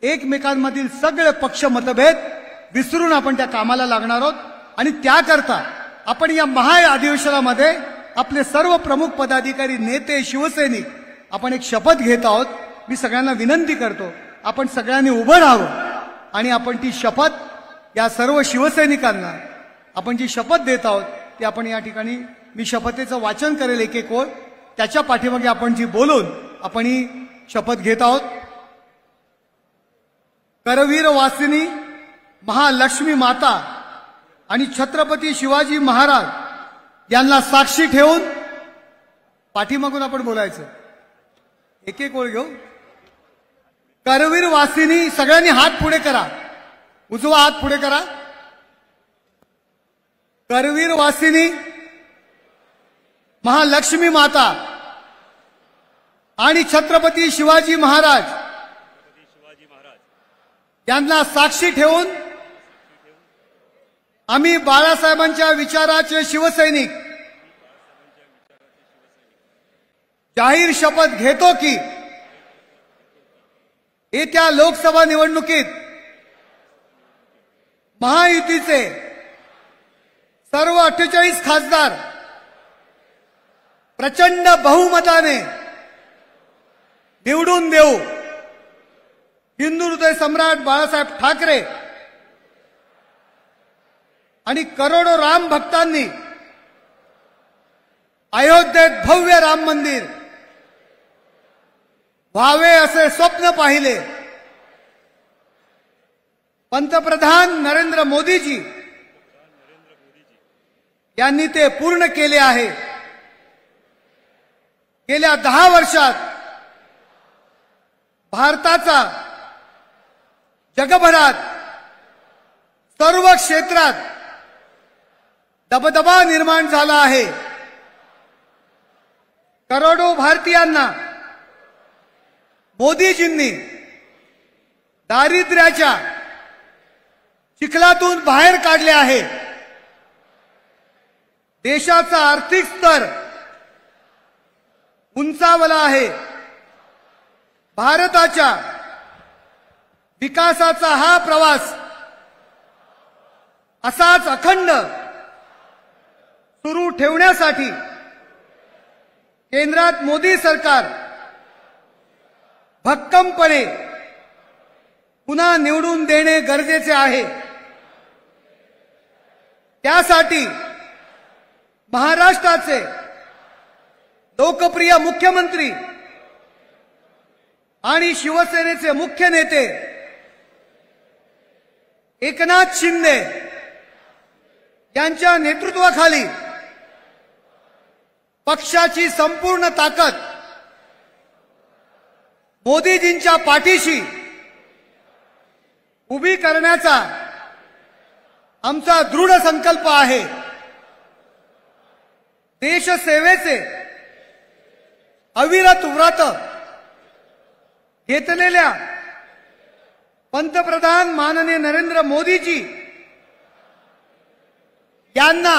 एकमेकांमधील सगळे पक्ष मतभेद विसरून आपण त्या कामाला लागणार आहोत. आणि त्याकरता आपण या महाअधिवेशनामध्ये आपले सर्व प्रमुख पदाधिकारी, नेते, शिवसैनिक आपण एक शपथ घेत आहोत. मी सगळ्यांना विनंती करतो आपण सगळ्यांनी उभं राहावं आणि आपण ती शपथ या सर्व शिवसैनिकांना आपण जी शपथ देत आहोत ती आपण या ठिकाणी, मी शपथेचं वाचन करेल एक एक ओळ, त्याच्या पाठीमागे आपण जी बोलून आपण ही शपथ घेत आहोत. करवीर वासिनी महालक्ष्मी माता आणि छत्रपती शिवाजी महाराज यांना साक्षी ठेवून, पाठीमागून आपण बोलायचं, एक एक ओळ घेऊ. करवीर वासिनी, सगळ्यांनी हात पुढे करा, उजवा हात पुढे करा. करवीर वासिनी महालक्ष्मी माता आणि छत्रपती शिवाजी महाराज यांना साक्षी ठेवून आम्ही बाळासाहेबांच्या विचाराचे शिवसैनिक जाहीर शपथ घेतो की येत्या लोकसभा निवडणुकीत महायुतीचे सर्व 48 खासदार प्रचंड बहुमताने निवडून देऊ. हिंदू हृदय सम्राट बाळासाहेब ठाकरे आणि करोडो राम भक्तांनी अयोध्येत भव्य राम मंदिर व्हावे असे स्वप्न पाहिले. पंतप्रधान नरेंद्र मोदीजी यांनी ते पूर्ण केले आहे. गेल्या 10 वर्षात भारताचा जगभरात सर्व क्षेत्रात दबदबा निर्माण झाला आहे. करोडो भारतीयांना मोदीजींनी दारिद्र्याच्या चिखलातून बाहेर काढले आहे. देशाचा आर्थिक स्तर उंचावला आहे. भारताच्या विकासाचा हा प्रवास असाच अखंड सुरू ठेवण्यासाठी केंद्रात मोदी सरकार भक्कमपणे पुन्हा निवडून देणे गरजेचे आहे। त्यासाठी महाराष्ट्राचे लोकप्रिय मुख्यमंत्री आणि शिवसेनेचे मुख्य नेते एकनाथ शिंदे यांच्या नेतृत्वाखाली पक्षाची संपूर्ण ताकद मोदीजींच्या पाठीशी उभी करण्याचा आमचा दृढ संकल्प आहे। देशसेवेचे अविरत व्रत घेतलेल्या पंतप्रधान माननीय नरेंद्र मोदीजी यांना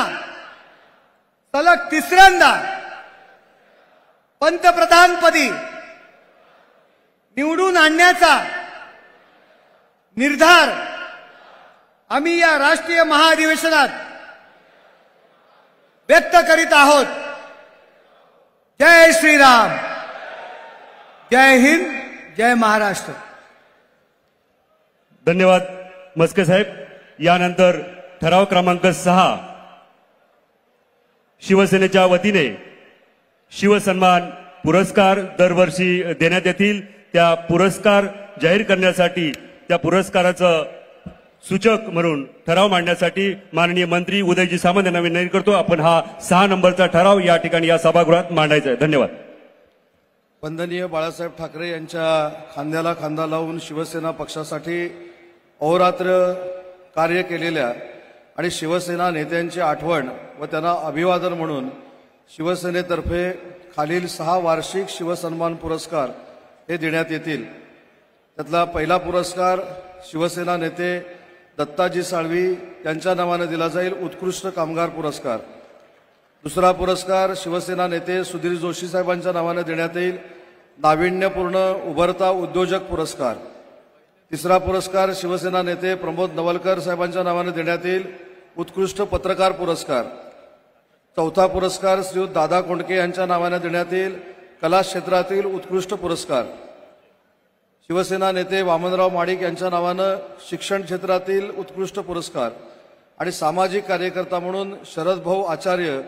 सलग तिसऱ्यांदा पंतप्रधानपदी निवडून आणण्याचा निर्धार आम्ही या राष्ट्रीय महाअधिवेशनात व्यक्त करीत आहोत। जय श्रीराम, जय हिंद, जय महाराष्ट्र। धन्यवाद मस्के साहेब। यानंतर ठराव क्रमांक 6 शिवसेनेच्या वतीने शिवसन्मान पुरस्कार दरवर्षी देण्यात येतील। त्या पुरस्कार जाहीर करण्यासाठी त्या पुरस्काराचं सूचक म्हणून ठराव मांडण्यासाठी माननीय मंत्री उदयजी सामंत यांना विनंती करतो। आपण हा 6 नंबरचा ठराव या ठिकाणी या सभागृहात मांडायचा आहे। धन्यवाद। वंदनीय बाळासाहेब ठाकरे यांच्या खांद्याला खांदा लावून शिवसेना पक्षासाठी अहोरात्र कार्य केलेल्या आणि शिवसेना नेत्यांची आठवण व त्यांना अभिवादन म्हणून शिवसेनेतर्फे खालील 6 वार्षिक शिवसन्मान पुरस्कार हे देण्यात येतील। त्यातला पहिला पुरस्कार शिवसेना नेते दत्ताजी साळवी यांच्या नावाने दिला जाईल, उत्कृष्ट कामगार पुरस्कार। दुसरा पुरस्कार शिवसेना नेते सुधीर जोशी साहेबांच्या नावाने देण्यात येईल, नाविन्यपूर्ण उभरता उद्योजक पुरस्कार। तिसरा पुरस्कार शिवसेना नेते प्रमोद नवलकर साहेबांच्या नावाने देण्यात येईल, उत्कृष्ट पत्रकार पुरस्कार। चौथा पुरस्कार श्रीयुत दादा कोंडके यांच्या नावाने देण्यात येईल, कला क्षेत्रातील उत्कृष्ट पुरस्कार। शिवसेना नेते वामनराव माडिक यांच्या नावाने शिक्षण क्षेत्रातील उत्कृष्ट पुरस्कार आणि सामाजिक कार्यकर्ता म्हणून शरद भाऊ आचार्य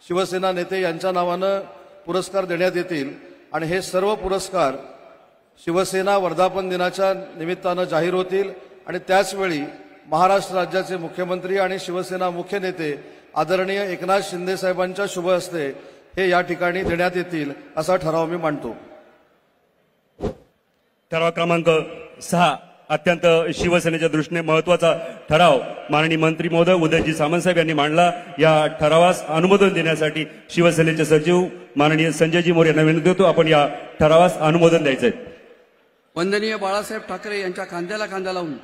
शिवसेना नेते यांच्या नावाने पुरस्कार देण्यात येतील। आणि हे सर्व पुरस्कार शिवसेना वर्धापन दिनाच्या निमित्तानं जाहीर होतील आणि त्याचवेळी महाराष्ट्र राज्याचे मुख्यमंत्री आणि शिवसेना मुख्य नेते आदरणीय एकनाथ शिंदे साहेबांच्या शुभ हस्ते हे या ठिकाणी देण्यात येतील असा ठराव मी मांडतो। ठराव क्रमांक 6 अत्यंत शिवसेनेच्या दृष्टीने महत्वाचा ठराव माननीय मंत्री महोदय उदयजी सामंत साहेब यांनी मांडला। या ठरावास अनुमोदन देण्यासाठी शिवसेनेचे सचिव माननीय संजयजी मोरे यांना विनंती करतो। आपण या ठरावास अनुमोदन द्यायचे आहे। वंदनीय बाळासाहेब ठाकरे यांच्या खांद्याला खांदा लावून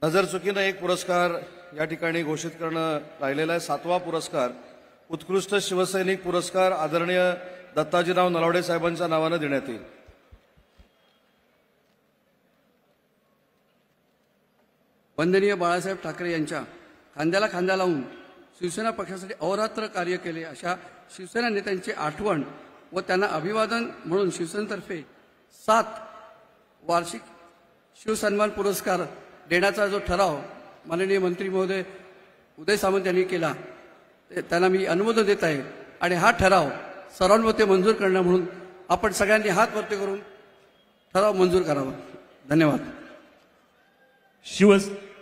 नजरचुकीनं एक पुरस्कार या ठिकाणी घोषित करणं राहिलेला आहे। 7वा पुरस्कार उत्कृष्ट शिवसैनिक पुरस्कार आदरणीय दत्ताजीराव नलावडे साहेबांच्या नावाने देण्यात येईल। वंदनीय बाळासाहेब ठाकरे यांच्या खांद्याला खांदा लावून शिवसेना पक्षासाठी अहोरात्र कार्य केले अशा शिवसेना नेत्यांची आठवण व त्यांना अभिवादन म्हणून शिवसेनेतर्फे 7 वार्षिक शिवसन्मान पुरस्कार देण्याचा जो ठराव माननीय मंत्री महोदय उदय सामंत यांनी केला त्यांना मी अनुमोदन देत आहे आणि हा ठराव सर्वांमते मंजूर करणं म्हणून आपण सगळ्यांनी हात वरती करून ठराव मंजूर करावा। धन्यवाद।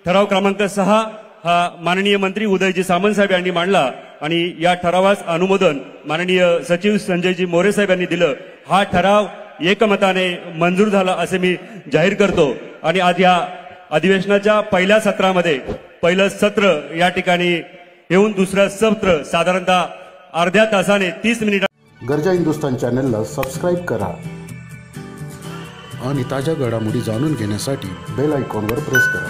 ठराव क्रमांक 6 हा माननीय मंत्री उदयजी सामंत साहेब यांनी मांडला आणि या ठरावास अनुमोदन माननीय सचिव संजयजी मोरे साहेब यांनी दिलं। हा ठराव एकमताने मंजूर झाला असे मी जाहीर करतो। आणि आज या अधिवेशनाच्या पहिल्या सत्रामध्ये पहिलं सत्र या ठिकाणी येऊन दुसरं सत्र साधारणतः अर्ध्या तासाने 30 मिनिटात गरजा हिंदुस्तान चॅनलला सबस्क्राईब करा आणि ताज्या घडामोडी जाणून घेण्यासाठी बेल आयकॉनवर प्रेस करा।